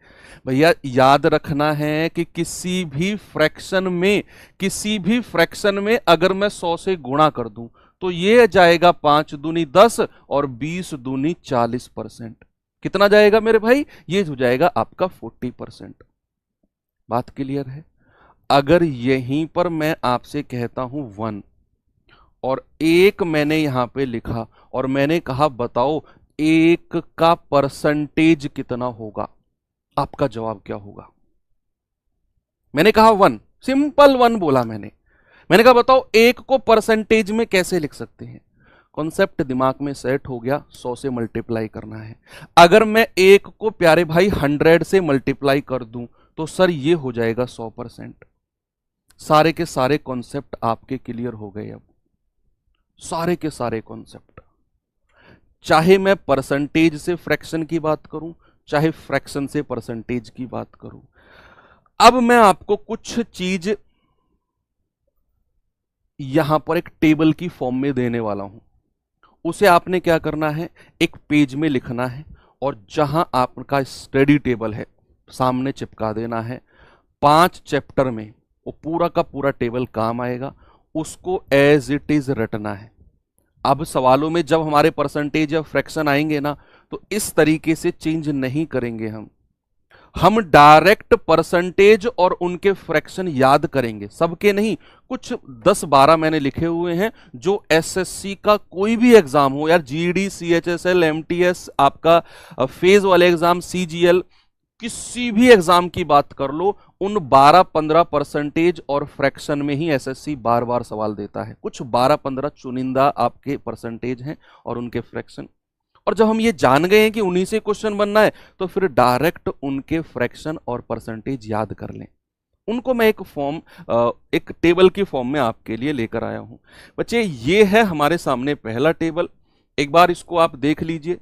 भैया। याद रखना है कि किसी भी फ्रैक्शन में, किसी भी फ्रैक्शन में अगर मैं 100 से गुणा कर दूं तो ये जाएगा 5 दूनी 10 और 20 दूनी 40%। कितना जाएगा मेरे भाई, ये हो जाएगा आपका 40%। बात क्लियर है। अगर यहीं पर मैं आपसे कहता हूं 1 और 1 मैंने यहां पे लिखा और मैंने कहा बताओ 1 का परसेंटेज कितना होगा, आपका जवाब क्या होगा? मैंने कहा 1, सिंपल 1 बोला मैंने कहा बताओ 1 को परसेंटेज में कैसे लिख सकते हैं? कॉन्सेप्ट दिमाग में सेट हो गया, 100 से मल्टीप्लाई करना है। अगर मैं 1 को प्यारे भाई 100 से मल्टीप्लाई कर दूं तो सर ये हो जाएगा 100%। सारे के सारे कॉन्सेप्ट आपके क्लियर हो गए। अब सारे के सारे कॉन्सेप्ट, चाहे मैं परसेंटेज से फ्रैक्शन की बात करूं, चाहे फ्रैक्शन से परसेंटेज की बात करूं। अब मैं आपको कुछ चीज यहां पर एक टेबल की फॉर्म में देने वाला हूं। उसे आपने क्या करना है, एक पेज में लिखना है और जहां आपका स्टडी टेबल है सामने चिपका देना है। 5 चैप्टर में वो पूरा का पूरा टेबल काम आएगा, उसको एज इट इज रटना है। अब सवालों में जब हमारे परसेंटेज या फ्रैक्शन आएंगे ना, तो इस तरीके से चेंज नहीं करेंगे हम डायरेक्ट परसेंटेज और उनके फ्रैक्शन याद करेंगे, सबके नहीं, कुछ 10-12 मैंने लिखे हुए हैं जो एसएससी का कोई भी एग्जाम हो यार, जीडी, सीएचएसएल, एमटीएस, आपका फेज वाले एग्जाम, सीजीएल, किसी भी एग्जाम की बात कर लो, उन 12-15 परसेंटेज और फ्रैक्शन में ही एसएससी बार बार सवाल देता है। कुछ 12-15 चुनिंदा आपके परसेंटेज हैं और उनके फ्रैक्शन, और जब हम ये जान गए हैं कि उन्हीं से क्वेश्चन बनना है तो फिर डायरेक्ट उनके फ्रैक्शन और परसेंटेज याद कर लें। उनको मैं एक फॉर्म, एक टेबल की फॉर्म में आपके लिए लेकर आया हूं। बच्चे ये है हमारे सामने पहला टेबल, एक बार इसको आप देख लीजिए।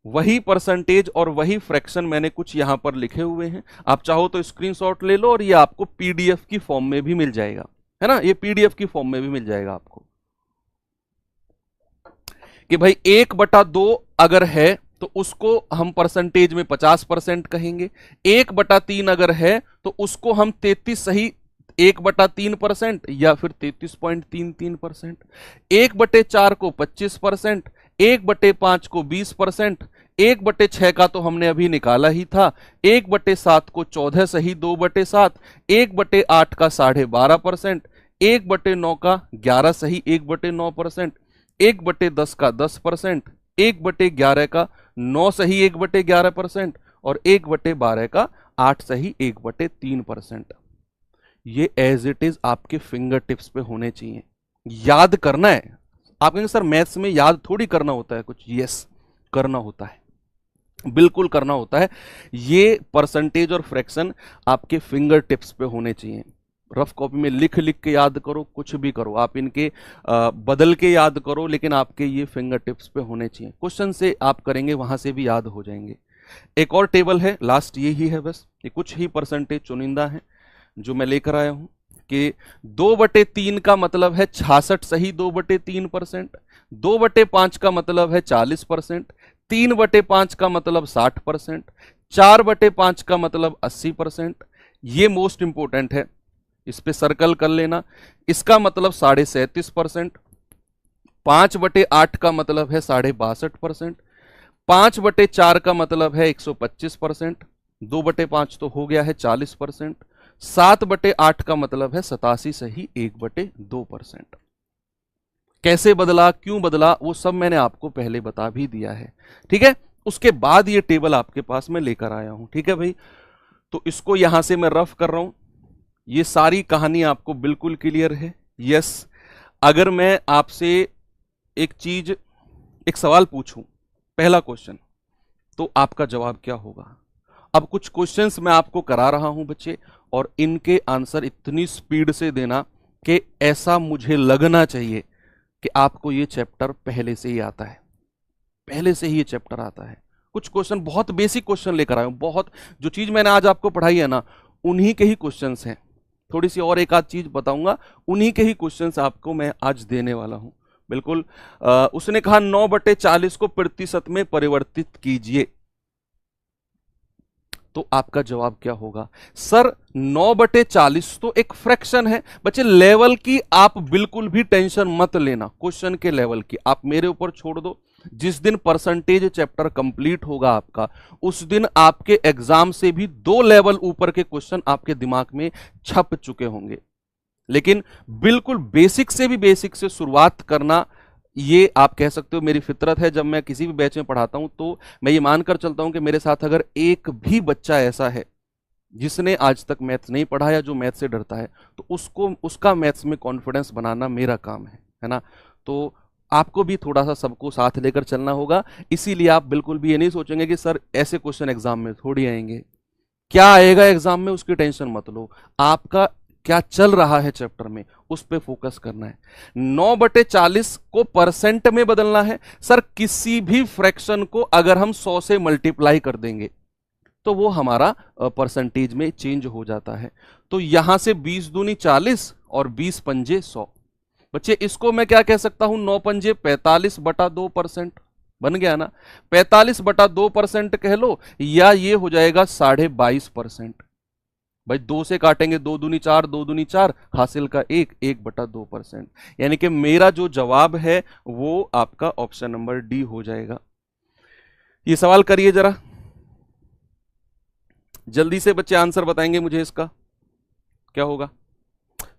वही परसेंटेज और वही फ्रैक्शन मैंने कुछ यहां पर लिखे हुए हैं, आप चाहो तो स्क्रीनशॉट ले लो और ये आपको पीडीएफ की फॉर्म में भी मिल जाएगा, है ना, ये पीडीएफ की फॉर्म में भी मिल जाएगा आपको कि भाई 1/2 अगर है तो उसको हम परसेंटेज में 50% कहेंगे, 1/3 अगर है तो उसको हम 33 सही 1/3% या फिर 33.33%, 1/4 को 25%, 1/5 को 20%, 1/6 का तो हमने अभी निकाला ही था, 1/7 को 14 सही 2/7, 1/8 का 12.5%, 1/9 का 11 सही 1/9%, 1/10 का 10%, 1/11 का 9 सही 1/11% और 1/12 का 8 सही 1/3%। ये एज इट इज आपके फिंगर टिप्स पे होने चाहिए, याद करना है। आप कहेंगे सर मैथ्स में याद थोड़ी करना होता है कुछ, यस करना होता है, बिल्कुल करना होता है। ये परसेंटेज और फ्रैक्शन आपके फिंगर टिप्स पे होने चाहिए। रफ कॉपी में लिख लिख के याद करो, कुछ भी करो, आप इनके बदल के याद करो, लेकिन आपके ये फिंगर टिप्स पे होने चाहिए। क्वेश्चन से आप करेंगे वहां से भी याद हो जाएंगे। एक और टेबल है, लास्ट ये ही है बस, ये कुछ ही परसेंटेज चुनिंदा है जो मैं लेकर आया हूं कि 2/3 का मतलब है 66 सही 2/3%, 2/5 का मतलब है 40%, 3/5 का मतलब 60%, 4/5 का मतलब 80%। ये मोस्ट इंपोर्टेंट है, इस पे सर्कल कर लेना। इसका मतलब 37.5%, 5/8 का मतलब है 62.5%, 5/4 का मतलब है 125%, 2/5 तो हो गया है 40%, 7/8 का मतलब है 87 सही 1/2%। कैसे बदला, क्यों बदला, वो सब मैंने आपको पहले बता भी दिया है, ठीक है। उसके बाद ये टेबल आपके पास मैं लेकर आया हूं, ठीक है भाई। तो इसको यहां से मैं रफ कर रहा हूं, ये सारी कहानी आपको बिल्कुल क्लियर है, यस। अगर मैं आपसे एक चीज, एक सवाल पूछूं, पहला क्वेश्चन, तो आपका जवाब क्या होगा? अब कुछ क्वेश्चंस मैं आपको करा रहा हूं बच्चे, और इनके आंसर इतनी स्पीड से देना कि ऐसा मुझे लगना चाहिए कि आपको ये चैप्टर पहले से ही आता है, पहले से ही ये चैप्टर आता है। कुछ क्वेश्चन बहुत बेसिक क्वेश्चन लेकर आया हूं, बहुत, जो चीज मैंने आज आपको पढ़ाई है ना उन्हीं के ही क्वेश्चंस हैं। थोड़ी सी और एक आध चीज बताऊंगा, उन्हीं के ही क्वेश्चंस आपको मैं आज देने वाला हूं, बिल्कुल। उसने कहा 9/40 को प्रतिशत में परिवर्तित कीजिए, तो आपका जवाब क्या होगा? सर 9/40 तो एक फ्रैक्शन है बच्चे, लेवल की आप बिल्कुल भी टेंशन मत लेना, क्वेश्चन के लेवल की आप मेरे ऊपर छोड़ दो, जिस दिन परसेंटेज चैप्टर कंप्लीट होगा आपका, उस दिन आपके एग्जाम से भी 2 लेवल ऊपर के क्वेश्चन आपके दिमाग में छप चुके होंगे। लेकिन बिल्कुल बेसिक से भी बेसिक से शुरुआत करना, ये आप कह सकते हो मेरी फितरत है। जब मैं किसी भी बैच में पढ़ाता हूं तो मैं ये मानकर चलता हूं कि मेरे साथ अगर एक भी बच्चा ऐसा है जिसने आज तक मैथ्स नहीं पढ़ा या जो मैथ्स से डरता है, तो उसको उसका मैथ्स में कॉन्फिडेंस बनाना मेरा काम है ना। तो आपको भी थोड़ा सा सबको साथ लेकर चलना होगा। इसीलिए आप बिल्कुल भी ये नहीं सोचेंगे कि सर ऐसे क्वेश्चन एग्जाम में थोड़ी आएंगे, क्या आएगा एग्जाम में उसकी टेंशन मत लो, आपका क्या चल रहा है चैप्टर में उस पे फोकस करना है। 9/40 को परसेंट में बदलना है। सर किसी भी फ्रैक्शन को अगर हम 100 से मल्टीप्लाई कर देंगे तो वो हमारा परसेंटेज में चेंज हो जाता है। तो यहां से 20 दूनी 40 और 20 पंजे 100। बच्चे इसको मैं क्या कह सकता हूं, 9 पंजे 45/2% बन गया ना। 45/2% कह लो, या ये हो जाएगा 22.5%। भाई 2 से काटेंगे, 2 दूनी 4, 2 दूनी 4, हासिल का 1/2%। यानी कि मेरा जो जवाब है वो आपका ऑप्शन नंबर डी हो जाएगा। ये सवाल करिए जरा, जल्दी से बच्चे आंसर बताएंगे मुझे इसका क्या होगा।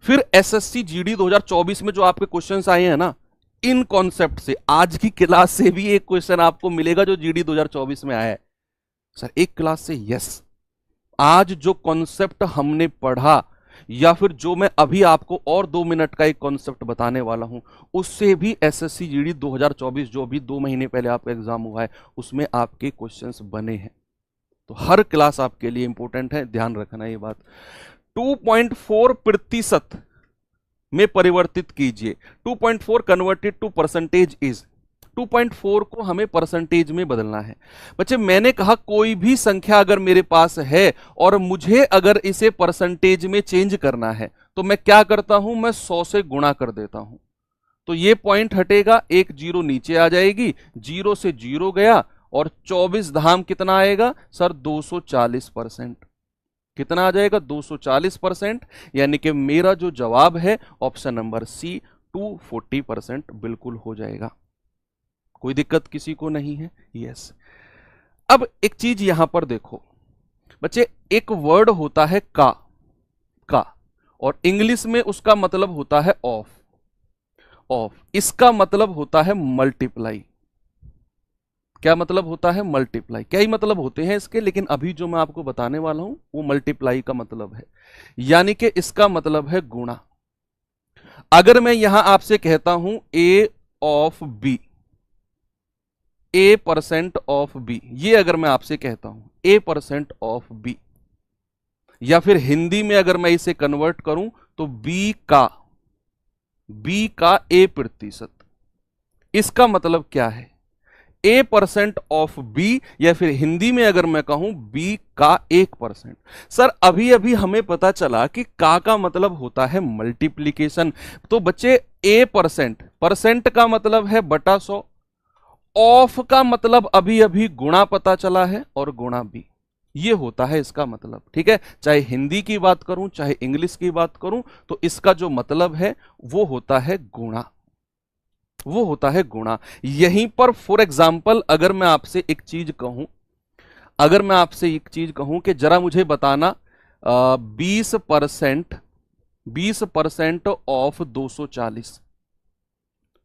फिर एसएससी जीडी 2024 में जो आपके क्वेश्चंस आए हैं ना, इन कॉन्सेप्ट से आज की क्लास से भी एक क्वेश्चन आपको मिलेगा जो जीडी 2024 में आया है। सर एक क्लास से? यस। आज जो कॉन्सेप्ट हमने पढ़ा या फिर जो मैं अभी आपको और 2 मिनट का एक कॉन्सेप्ट बताने वाला हूं, उससे भी एसएससी जीडी 2024 जो अभी 2 महीने पहले आपका एग्जाम हुआ है उसमें आपके क्वेश्चंस बने हैं। तो हर क्लास आपके लिए इंपॉर्टेंट है, ध्यान रखना ये बात। 2.4% में परिवर्तित कीजिए। 2.4 कन्वर्टेड टू परसेंटेज इज, 2.4 को हमें परसेंटेज में बदलना है। बच्चे मैंने कहा कोई भी संख्या अगर मेरे पास है और मुझे अगर इसे परसेंटेज में चेंज करना है तो मैं क्या करता हूं, मैं 100 से गुणा कर देता हूं। तो ये पॉइंट हटेगा, एक जीरो नीचे आ जाएगी, जीरो से जीरो गया और 24 धाम कितना आएगा सर, 240%। कितना आ जाएगा, 240%। यानी कि मेरा जो जवाब है ऑप्शन नंबर सी 240% बिल्कुल हो जाएगा। कोई दिक्कत किसी को नहीं है? यस। अब एक चीज यहां पर देखो बच्चे, एक वर्ड होता है का और इंग्लिश में उसका मतलब होता है ऑफ। इसका मतलब होता है मल्टीप्लाई। क्या मतलब होता है? मल्टीप्लाई। क्या ही मतलब होते हैं इसके, लेकिन अभी जो मैं आपको बताने वाला हूं वो मल्टीप्लाई का मतलब है, यानी कि इसका मतलब है गुणा। अगर मैं यहां आपसे कहता हूं A of B, A% of B, ये अगर मैं आपसे कहता हूं A% ऑफ बी, या फिर हिंदी में अगर मैं इसे कन्वर्ट करूं तो B का A%, इसका मतलब क्या है? A% ऑफ बी, या फिर हिंदी में अगर मैं कहूं B का 1%। सर अभी अभी हमें पता चला कि का मतलब होता है मल्टीप्लीकेशन। तो बच्चे परसेंट का मतलब है बटा 100, ऑफ का मतलब अभी अभी गुणा पता चला है और गुणा बी, ये होता है इसका मतलब। ठीक है, चाहे हिंदी की बात करूं चाहे इंग्लिश की बात करूं, तो इसका जो मतलब है वो होता है गुणा, वो होता है गुणा। यहीं पर फॉर एग्जाम्पल अगर मैं आपसे एक चीज कहूं, कि जरा मुझे बताना 20% ऑफ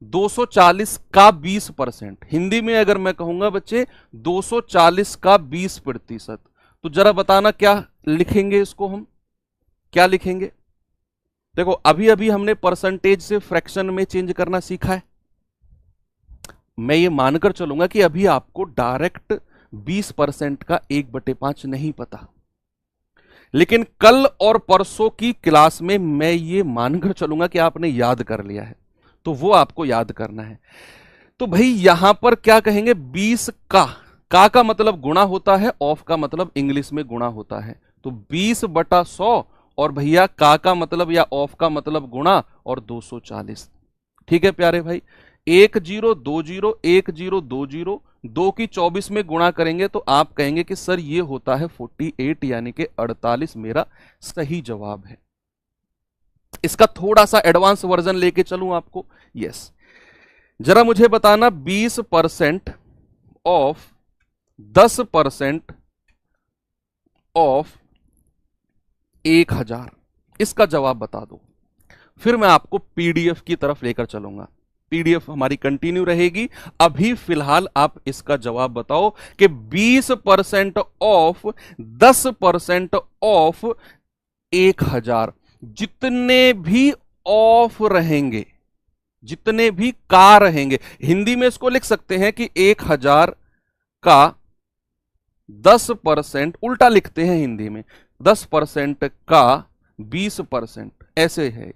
240 का 20%। हिंदी में अगर मैं कहूंगा बच्चे 240 का 20%, तो जरा बताना क्या लिखेंगे इसको, हम क्या लिखेंगे? देखो अभी अभी हमने परसेंटेज से फ्रैक्शन में चेंज करना सीखा है। मैं ये मानकर चलूंगा कि अभी आपको डायरेक्ट 20% का 1/5 नहीं पता, लेकिन कल और परसों की क्लास में मैं ये मानकर चलूंगा कि आपने याद कर लिया है, तो वो आपको याद करना है। तो भाई यहां पर क्या कहेंगे, 20 का मतलब गुणा होता है, ऑफ का मतलब इंग्लिश में गुणा होता है। तो 20/100 और भैया का मतलब या ऑफ का मतलब गुणा और 240। ठीक है प्यारे भाई, 1 0 2 0 1 0 2 0, 2 की 24 में गुणा करेंगे तो आप कहेंगे कि सर ये होता है 48, यानी कि 48 मेरा सही जवाब है। इसका थोड़ा सा एडवांस वर्जन लेके चलूं आपको। यस, जरा मुझे बताना 20% ऑफ 10% ऑफ 1000, इसका जवाब बता दो। फिर मैं आपको पीडीएफ की तरफ लेकर चलूंगा, पीडीएफ हमारी कंटिन्यू रहेगी। अभी फिलहाल आप इसका जवाब बताओ कि 20% ऑफ 10% ऑफ 1000, जितने भी ऑफ रहेंगे, जितने भी का रहेंगे, हिंदी में इसको लिख सकते हैं कि 1000 का 10%, उल्टा लिखते हैं हिंदी में, 10% का 20%, ऐसे है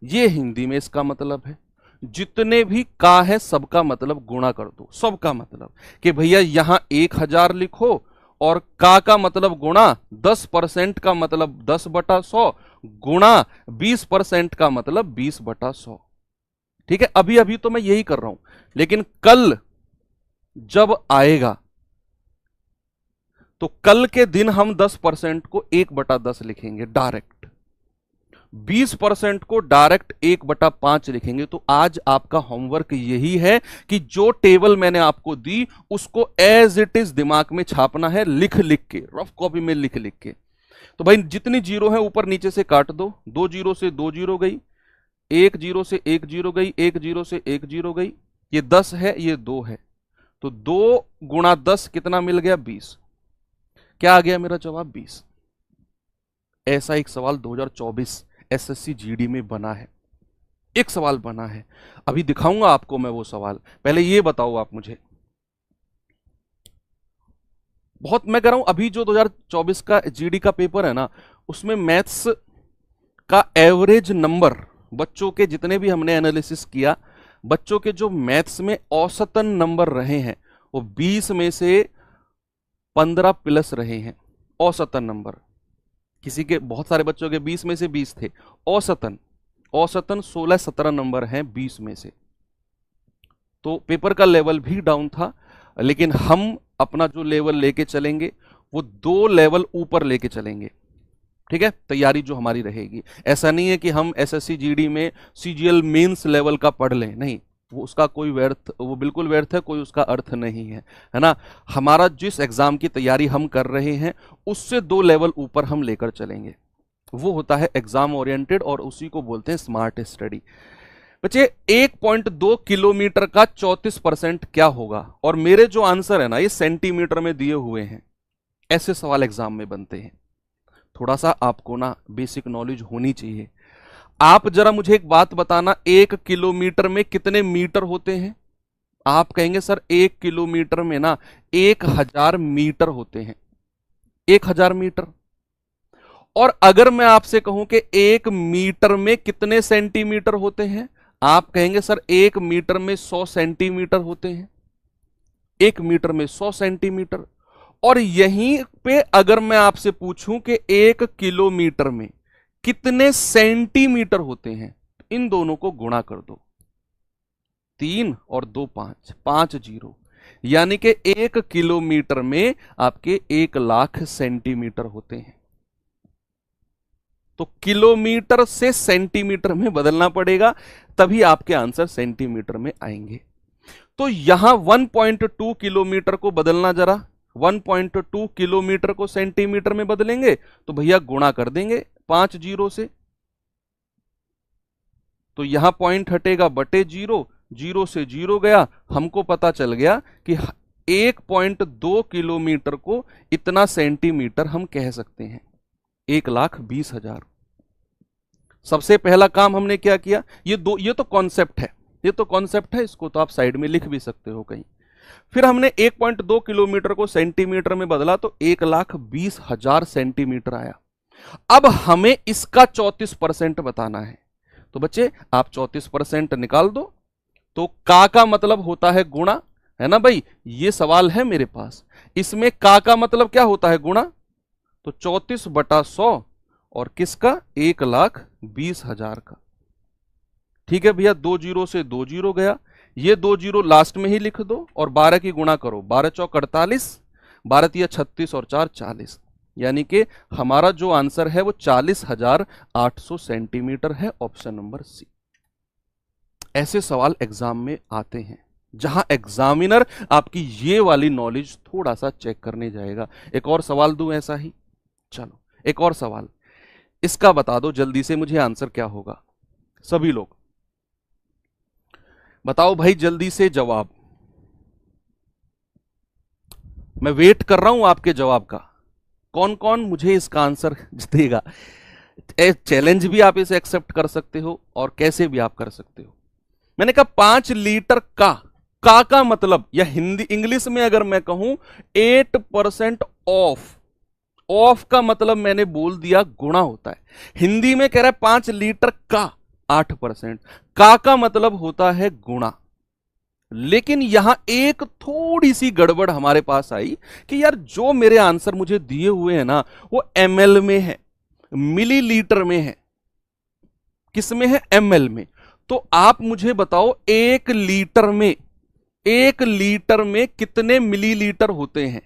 ये हिंदी में इसका मतलब है। जितने भी का है सबका मतलब गुणा कर दो, सबका मतलब कि भैया यहां 1000 लिखो और का मतलब गुणा 10% का मतलब 10/100 गुणा 20% का मतलब 20/100। ठीक है, अभी अभी तो मैं यही कर रहा हूं, लेकिन कल जब आएगा तो कल के दिन हम 10% को 1/10 लिखेंगे डायरेक्ट, 20% को डायरेक्ट 1/5 लिखेंगे। तो आज आपका होमवर्क यही है कि जो टेबल मैंने आपको दी उसको एज इट इज दिमाग में छापना है, लिख लिख के, रफ कॉपी में लिख लिख के। तो भाई जितनी जीरो है ऊपर नीचे से काट दो, 2 जीरो से 2 जीरो गई, 1 जीरो से 1 जीरो गई, 1 जीरो से 1 जीरो गई, ये 10 है, ये 2 है, तो 2 गुणा 10 कितना मिल गया? 20। क्या आ गया मेरा जवाब? 20। ऐसा एक सवाल 2024 एसएससी जीडी में बना है, एक सवाल बना है, अभी दिखाऊंगा आपको मैं वो सवाल। पहले ये बताओ आप मुझे, बहुत मैं कह रहा हूं अभी जो 2024 का जीडी का पेपर है ना, उसमें मैथ्स का एवरेज नंबर, बच्चों के जितने भी हमने एनालिसिस किया, बच्चों के जो मैथ्स में औसतन नंबर रहे हैं वो 20 में से 15 प्लस रहे हैं, औसतन नंबर। किसी के, बहुत सारे बच्चों के 20 में से 20 थे, औसतन 16-17 नंबर हैं 20 में से। तो पेपर का लेवल भी डाउन था, लेकिन हम अपना जो लेवल लेके चलेंगे वो 2 लेवल ऊपर लेके चलेंगे। ठीक है, तैयारी जो हमारी रहेगी, ऐसा नहीं है कि हम एसएससी जीडी में सीजीएल मेंस लेवल का पढ़ लें, नहीं, वो उसका कोई व्यर्थ, वो बिल्कुल व्यर्थ है, कोई उसका अर्थ नहीं है, है ना। हमारा जिस एग्जाम की तैयारी हम कर रहे हैं उससे 2 लेवल ऊपर हम लेकर चलेंगे, वो होता है एग्जाम ओरिएंटेड, और उसी को बोलते हैं स्मार्ट स्टडी। बच्चे 1.2 किलोमीटर का 34% क्या होगा? और मेरे जो आंसर है ना ये सेंटीमीटर में दिए हुए हैं, ऐसे सवाल एग्जाम में बनते हैं। थोड़ा सा आपको ना बेसिक नॉलेज होनी चाहिए। आप जरा मुझे एक बात बताना, 1 किलोमीटर में कितने मीटर होते हैं? आप कहेंगे सर 1 किलोमीटर में ना 1000 मीटर होते हैं, 1000 मीटर। और अगर मैं आपसे कहूं कि 1 मीटर में कितने सेंटीमीटर होते हैं, आप कहेंगे सर 1 मीटर में 100 सेंटीमीटर होते हैं, 1 मीटर में 100 सेंटीमीटर। और यहीं पे अगर मैं आपसे पूछूं कि 1 किलोमीटर में कितने सेंटीमीटर होते हैं, तो इन दोनों को गुणा कर दो, 3 और 2 5, 5 जीरो, यानी कि 1 किलोमीटर में आपके 1 लाख सेंटीमीटर होते हैं। तो किलोमीटर से सेंटीमीटर में बदलना पड़ेगा, तभी आपके आंसर सेंटीमीटर में आएंगे। तो यहां 1.2 किलोमीटर को बदलना, जरा 1.2 किलोमीटर को सेंटीमीटर में बदलेंगे तो भैया गुणा कर देंगे 5 जीरो से, तो यहां पॉइंट हटेगा बटे जीरो, जीरो से जीरो गया, हमको पता चल गया कि 1.2 किलोमीटर को इतना सेंटीमीटर हम कह सकते हैं, 1,20,000। सबसे पहला काम हमने क्या किया, ये तो कॉन्सेप्ट है, ये तो कॉन्सेप्ट है, इसको तो आप साइड में लिख भी सकते हो कहीं। फिर हमने 1.2 किलोमीटर को सेंटीमीटर में बदला तो 1,20,000 सेंटीमीटर आया। अब हमें इसका 34% बताना है, तो बच्चे आप 34% निकाल दो। तो का मतलब होता है गुणा, है ना भाई, ये सवाल है मेरे पास, इसमें का मतलब क्या होता है? गुणा। तो 34/100 और किसका? 1,20,000 का। ठीक है भैया, 2 जीरो से 2 जीरो गया, ये 2 जीरो लास्ट में ही लिख दो और 12 की गुणा करो, 12 चौक 48, 12 तिया 36 और 4 40, यानी कि हमारा जो आंसर है वो 40,800 सेंटीमीटर है, ऑप्शन नंबर सी। ऐसे सवाल एग्जाम में आते हैं जहां एग्जामिनर आपकी ये वाली नॉलेज थोड़ा सा चेक करने जाएगा। एक और सवाल दूं ऐसा ही? चलो एक और सवाल, इसका बता दो जल्दी से मुझे आंसर क्या होगा। सभी लोग बताओ भाई जल्दी से जवाब, मैं वेट कर रहा हूं आपके जवाब का। कौन कौन मुझे इसका आंसर देगा? चैलेंज भी आप इसे एक्सेप्ट कर सकते हो और कैसे भी आप कर सकते हो। मैंने कहा 5 लीटर का मतलब, या हिंदी इंग्लिश में अगर मैं कहूं 8% ऑफ। ऑफ का मतलब मैंने बोल दिया गुणा होता है। हिंदी में कह रहा है 5 लीटर का 8%, का मतलब होता है गुणा। लेकिन यहां एक थोड़ी सी गड़बड़ हमारे पास आई कि यार जो मेरे आंसर मुझे दिए हुए हैं ना वो ml में है, मिलीलीटर में है, किस में है? ml में। तो आप मुझे बताओ एक लीटर में कितने मिलीलीटर होते हैं?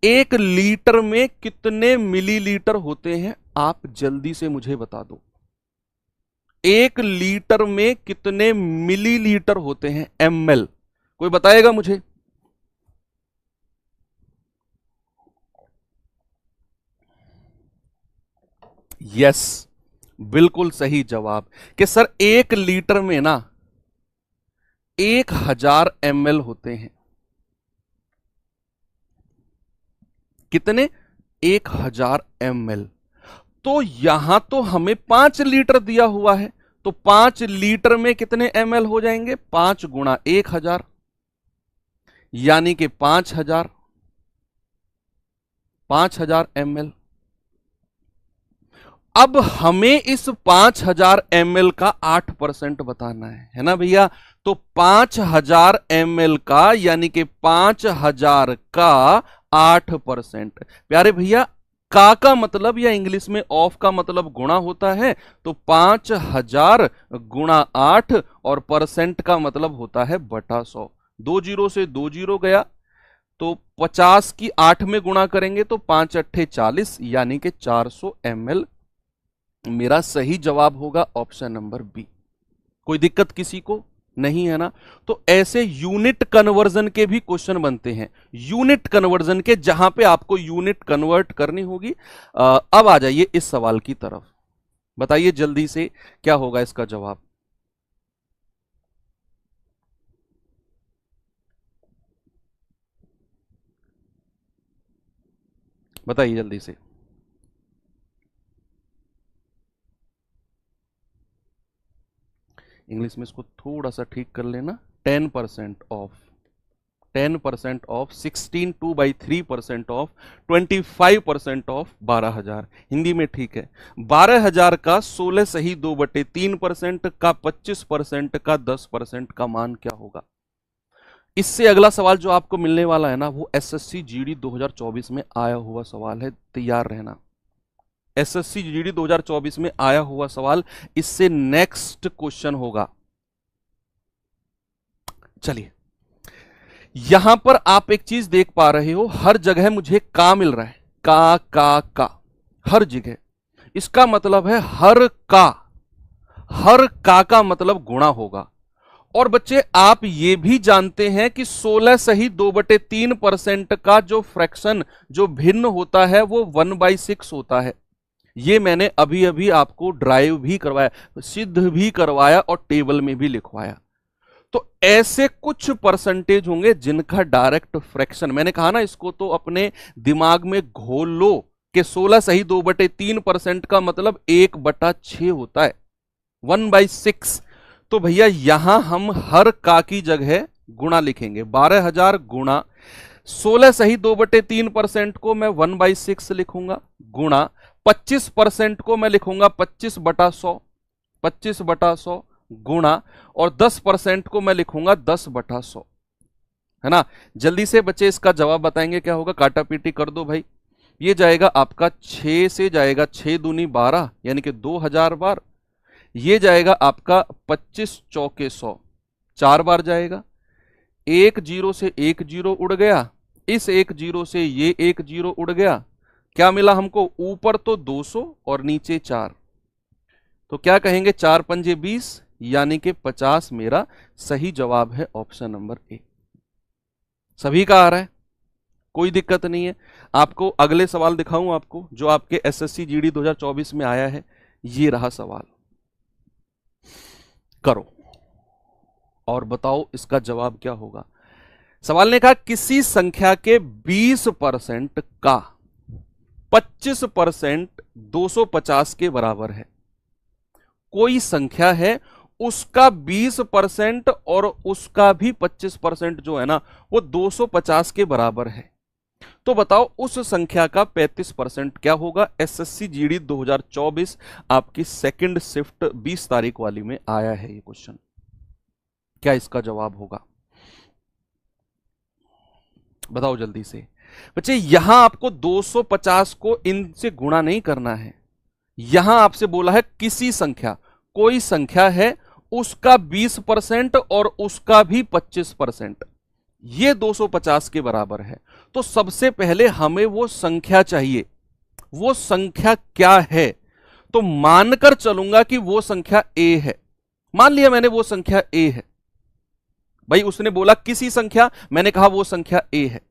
एक लीटर में कितने मिलीलीटर होते हैं? आप जल्दी से मुझे बता दो। एक लीटर में कितने मिलीलीटर होते हैं? ml कोई बताएगा मुझे? यस, बिल्कुल सही जवाब कि सर 1 लीटर में ना 1000 ml होते हैं। कितने? 1000 ml। तो यहां तो हमें 5 लीटर दिया हुआ है, तो 5 लीटर में कितने ml हो जाएंगे? 5 गुणा 1000, यानी कि 5000 ml। अब हमें इस 5000 ml का 8% बताना है ना भैया? तो 5000 ml का यानी कि 5000 का 8%। प्यारे भैया, का मतलब या इंग्लिश में ऑफ का मतलब गुणा होता है, तो 5000 गुणा 8 और परसेंट का मतलब होता है बटा 100। 2 जीरो से 2 जीरो गया, तो 50 की 8 में गुणा करेंगे तो 5 अट्ठे 40, यानी कि 400 ml मेरा सही जवाब होगा ऑप्शन नंबर बी। कोई दिक्कत किसी को नहीं है ना? तो ऐसे यूनिट कन्वर्जन के भी क्वेश्चन बनते हैं, यूनिट कन्वर्जन के, जहां पे आपको यूनिट कन्वर्ट करनी होगी। अब आ जाइए इस सवाल की तरफ, बताइए जल्दी से क्या होगा इसका जवाब। बताइए जल्दी से। इंग्लिश में इसको थोड़ा सा ठीक कर लेना। 10% of, 10% of, 16 2/3% of, 25% of 12,000। Hindi में ठीक है। 12,000 का 16 सही 2/3% का 25% का 10% का मान क्या होगा? इससे अगला सवाल जो आपको मिलने वाला है ना, वो एसएससी जीडी 2024 में आया हुआ सवाल है, तैयार रहना। एसएससी जीडी 2024 में आया हुआ सवाल, इससे नेक्स्ट क्वेश्चन होगा। चलिए, यहां पर आप एक चीज देख पा रहे हो, हर जगह मुझे का मिल रहा है, का हर जगह। इसका मतलब है हर का मतलब गुणा होगा। और बच्चे आप ये भी जानते हैं कि 16 सही 2/3% का जो फ्रैक्शन, जो भिन्न होता है, वो 1/6 होता है। ये मैंने अभी अभी आपको ड्राइव भी करवाया, सिद्ध भी करवाया और टेबल में भी लिखवाया। तो ऐसे कुछ परसेंटेज होंगे जिनका डायरेक्ट फ्रैक्शन, मैंने कहा ना इसको तो अपने दिमाग में घोल लो कि 16 सही 2/3% का मतलब 1/6 होता है, 1/6। तो भैया यहां हम हर का की जगह गुणा लिखेंगे। 12,000 गुणा 16 सही 2/3% को मैं 1/6 लिखूंगा, गुणा 25% को मैं लिखूंगा 25/100, 25/100 गुणा, और 10% को मैं लिखूंगा 10/100, है ना? जल्दी से बच्चे इसका जवाब बताएंगे क्या होगा? काटा पीटी कर दो भाई। ये जाएगा आपका 6 से जाएगा 6 दूनी 12, यानी कि 2000 बार। ये जाएगा आपका 25 चौके 100, 4 बार जाएगा। 1 जीरो से 1 जीरो उड़ गया, इस 1 जीरो से ये 1 जीरो उड़ गया। क्या मिला हमको? ऊपर तो 200 और नीचे 4, तो क्या कहेंगे? 4 पंजे 20, यानी कि 50 मेरा सही जवाब है ऑप्शन नंबर ए। सभी का आ रहा है, कोई दिक्कत नहीं है। आपको अगले सवाल दिखाऊं आपको जो आपके एसएससी जीडी 2024 में आया है। ये रहा सवाल, करो और बताओ इसका जवाब क्या होगा। सवाल ने कहा किसी संख्या के 20% का 25% 250 के बराबर है। कोई संख्या है उसका 20% और उसका भी 25% जो है ना वो 250 के बराबर है। तो बताओ उस संख्या का 35% क्या होगा। एसएससी जीडी 2024 आपकी सेकंड शिफ्ट 20 तारीख वाली में आया है ये क्वेश्चन। क्या इसका जवाब होगा, बताओ जल्दी से बच्चे। यहां आपको 250 को इनसे गुणा नहीं करना है। यहां आपसे बोला है किसी संख्या, कोई संख्या है उसका 20% और उसका भी 25%, ये 250 के बराबर है। तो सबसे पहले हमें वो संख्या चाहिए। वो संख्या क्या है, तो मानकर चलूंगा कि वो संख्या ए है। मान लिया मैंने वो संख्या ए है। भाई उसने बोला किसी संख्या, मैंने कहा वो संख्या ए है।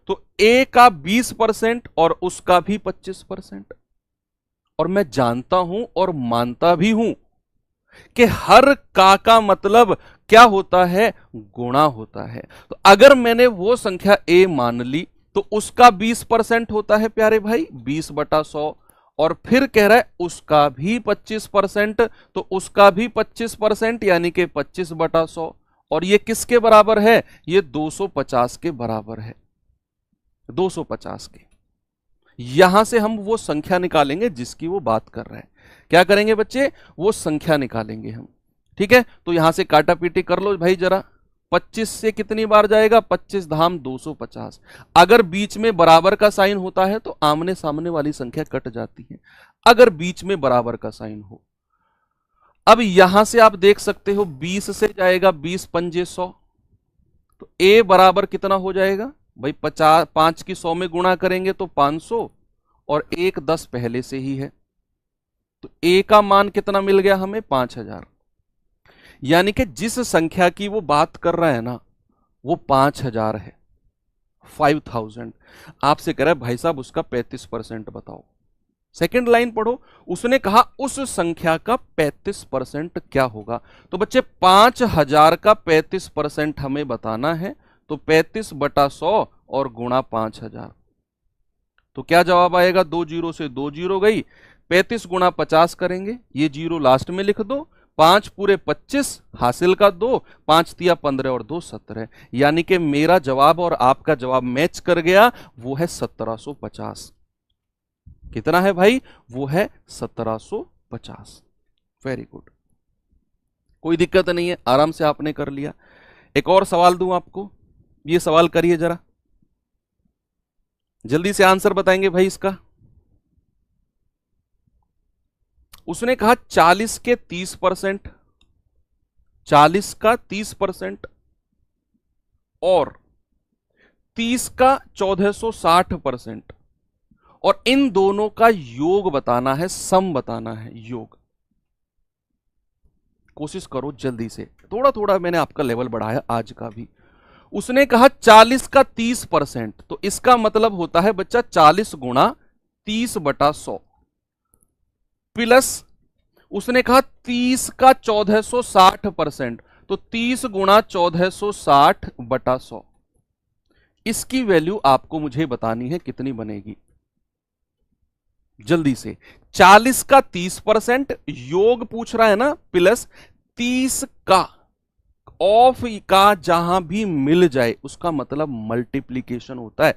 तो ए का 20% और उसका भी 25%। और मैं जानता हूं और मानता भी हूं कि हर का मतलब क्या होता है, गुणा होता है। तो अगर मैंने वो संख्या ए मान ली तो उसका 20% होता है प्यारे भाई 20/100, और फिर कह रहा है उसका भी 25%, तो उसका भी 25% यानी कि 25/100। और ये किसके बराबर है, ये 250 के बराबर है, 250 के। यहां से हम वो संख्या निकालेंगे जिसकी वो बात कर रहा है। क्या करेंगे बच्चे, वो संख्या निकालेंगे हम। ठीक है, तो यहां से काटा पीटी कर लो भाई जरा। 25 से कितनी बार जाएगा, 25 धाम 250। अगर बीच में बराबर का साइन होता है तो आमने सामने वाली संख्या कट जाती है, अगर बीच में बराबर का साइन हो। अब यहां से आप देख सकते हो 20 से जाएगा 20 पंजे 100, तो ए बराबर कितना हो जाएगा भाई 50, 5 की 100 में गुणा करेंगे तो 500, और 1 10 पहले से ही है, तो ए का मान कितना मिल गया हमें 5000। यानी कि जिस संख्या की वो बात कर रहा है ना वो 5000 है, 5000। आपसे कह रहा है भाई साहब उसका 35% बताओ। सेकंड लाइन पढ़ो, उसने कहा उस संख्या का 35% क्या होगा। तो बच्चे 5000 का 35% हमें बताना है, तो 35/100 और गुणा 5000। तो क्या जवाब आएगा, 2 जीरो से 2 जीरो गई, 35 गुणा 50 करेंगे, ये जीरो लास्ट में लिख दो, 5 पूरे 25 हासिल का 2, 5 तिया 15 और 2 17। यानी कि मेरा जवाब और आपका जवाब मैच कर गया, वो है 1750। कितना है भाई, वो है 1750। वेरी गुड, कोई दिक्कत नहीं है, आराम से आपने कर लिया। एक और सवाल दूं आपको, ये सवाल करिए जरा, जल्दी से आंसर बताएंगे भाई इसका। उसने कहा 40 के 30%, 40 का 30% और 30 का 1460%, और इन दोनों का योग बताना है, सम बताना है, योग। कोशिश करो जल्दी से, थोड़ा थोड़ा मैंने आपका लेवल बढ़ाया आज का भी। उसने कहा 40 का 30%, तो इसका मतलब होता है बच्चा 40 गुणा 30/100, प्लस उसने कहा 30 का 1460%, तो 30 गुणा 1460/100। इसकी वैल्यू आपको मुझे बतानी है कितनी बनेगी, जल्दी से। 40 का 30% योग पूछ रहा है ना, प्लस 30 का ऑफ का जहां भी मिल जाए उसका मतलब मल्टीप्लीकेशन होता है।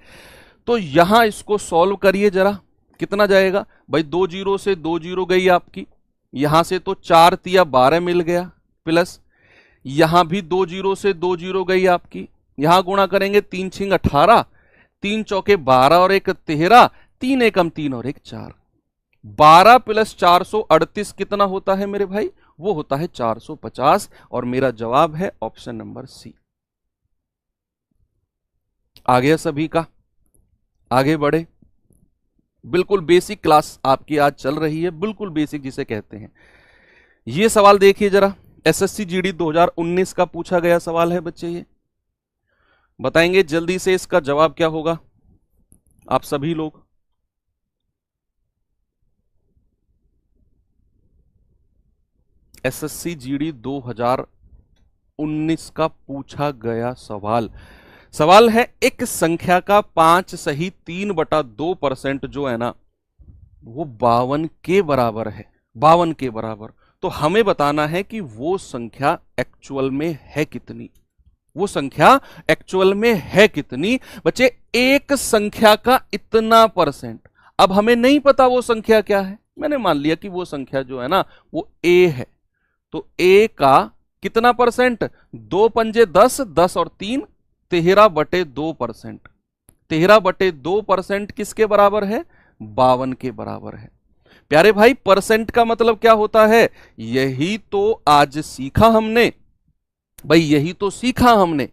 तो यहां इसको सॉल्व करिए जरा, कितना जाएगा भाई, 2 जीरो से 2 जीरो गई आपकी, यहां से तो 4 तिया 12 मिल गया, प्लस यहां भी 2 जीरो से 2 जीरो गई आपकी, यहां गुणा करेंगे 3 छिंग 18, 3 चौके 12 और 1 13, 3 एकम 3 और 1 4, 12 प्लस 438 कितना होता है मेरे भाई, वो होता है 450। और मेरा जवाब है ऑप्शन नंबर सी। आ गया सभी का, आगे बढ़े। बिल्कुल बेसिक क्लास आपकी आज चल रही है, बिल्कुल बेसिक जिसे कहते हैं। ये सवाल देखिए जरा, एसएससी जीडी 2019 का पूछा गया सवाल है बच्चे। ये बताएंगे जल्दी से इसका जवाब क्या होगा आप सभी लोग। एसएससी जीडी 2019 का पूछा गया सवाल। सवाल है एक संख्या का 5 सही 3/2% जो है ना वो 52 के बराबर है। 52 के बराबर। तो हमें बताना है कि वो संख्या एक्चुअल में है कितनी। वो संख्या एक्चुअल में है कितनी बच्चे। एक संख्या का इतना परसेंट। अब हमें नहीं पता वो संख्या क्या है। मैंने मान लिया कि वो संख्या जो है ना वो ए है। तो ए का कितना परसेंट। 2 पंजे 10, 10 और 3 13/2%। 13/2% किसके बराबर है। 52 के बराबर है। प्यारे भाई परसेंट का मतलब क्या होता है। यही तो आज सीखा हमने भाई। यही तो सीखा हमने।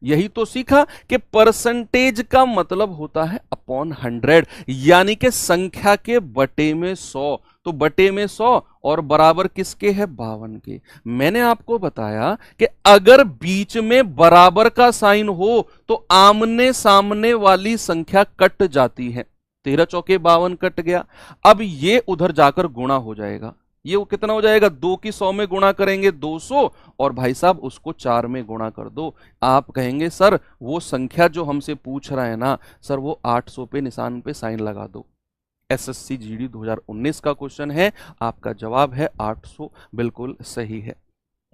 यही तो सीखा कि परसेंटेज का मतलब होता है अपॉन 100, यानी कि संख्या के बटे में 100। तो बटे में 100 और बराबर किसके है 52 के। मैंने आपको बताया कि अगर बीच में बराबर का साइन हो तो आमने सामने वाली संख्या कट जाती है। 13 चौके 52 कट गया। अब ये उधर जाकर गुणा हो जाएगा। ये वो कितना हो जाएगा। 2 की 100 में गुणा करेंगे 200 और भाई साहब उसको 4 में गुणा कर दो। आप कहेंगे सर वो संख्या जो हमसे पूछ रहा है ना सर वो 800 पे निशान पे साइन लगा दो। एसएससी जीडी 2019 का क्वेश्चन है। आपका जवाब है 800। बिल्कुल सही है।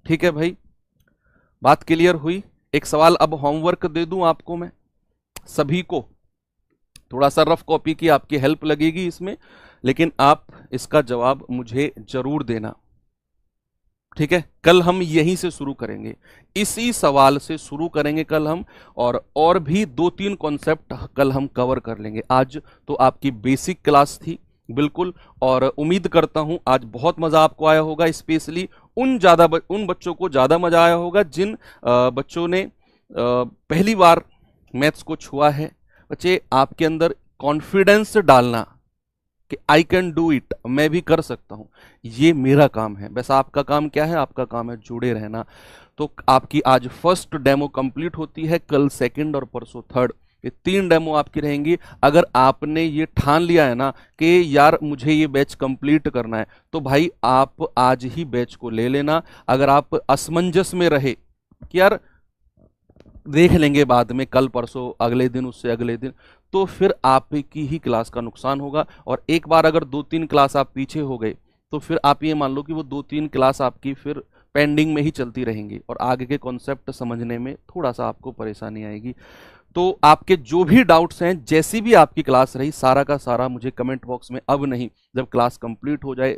ठीक है भाई बात क्लियर हुई। एक सवाल अब होमवर्क दे दूं आपको मैं सभी को। थोड़ा सा रफ कॉपी की आपकी हेल्प लगेगी इसमें, लेकिन आप इसका जवाब मुझे जरूर देना। ठीक है कल हम यहीं से शुरू करेंगे। इसी सवाल से शुरू करेंगे कल हम। और भी 2-3 कॉन्सेप्ट कल हम कवर कर लेंगे। आज तो आपकी बेसिक क्लास थी बिल्कुल। और उम्मीद करता हूं आज बहुत मजा आपको आया होगा। स्पेशली उन बच्चों को ज्यादा मजा आया होगा जिन बच्चों ने पहली बार मैथ्स को छुआ है। बच्चे आपके अंदर कॉन्फिडेंस डालना कि आई कैन डू इट, मैं भी कर सकता हूं, ये मेरा काम है। बस आपका काम क्या है। आपका काम है जुड़े रहना। तो आपकी आज फर्स्ट डेमो कंप्लीट होती है, कल सेकंड और परसों थर्ड। ये 3 डेमो आपकी रहेंगी। अगर आपने ये ठान लिया है ना कि यार मुझे ये बैच कंप्लीट करना है तो भाई आप आज ही बैच को ले लेना। अगर आप असमंजस में रहे कि यार देख लेंगे बाद में, कल परसों अगले दिन उससे अगले दिन, तो फिर आपकी ही क्लास का नुकसान होगा। और एक बार अगर 2-3 क्लास आप पीछे हो गए तो फिर आप ये मान लो कि वो 2-3 क्लास आपकी फिर पेंडिंग में ही चलती रहेंगी और आगे के कॉन्सेप्ट समझने में थोड़ा सा आपको परेशानी आएगी। तो आपके जो भी डाउट्स हैं, जैसी भी आपकी क्लास रही, सारा का सारा मुझे कमेंट बॉक्स में, अब नहीं जब क्लास कंप्लीट हो जाए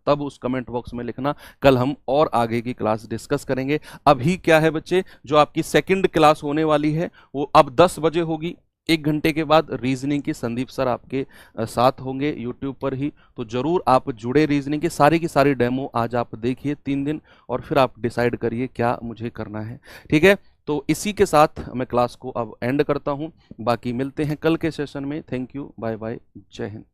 तब उस कमेंट बॉक्स में लिखना। कल हम और आगे की क्लास डिस्कस करेंगे। अभी क्या है बच्चे, जो आपकी सेकंड क्लास होने वाली है वो अब 10 बजे होगी। 1 घंटे के बाद रीजनिंग की संदीप सर आपके साथ होंगे यूट्यूब पर ही। तो जरूर आप जुड़े। रीजनिंग की सारी डेमो आज आप देखिए 3 दिन और फिर आप डिसाइड करिए क्या मुझे करना है। ठीक है तो इसी के साथ मैं क्लास को अब एंड करता हूं। बाकी मिलते हैं कल के सेशन में। थैंक यू, बाय बाय, जय हिंद।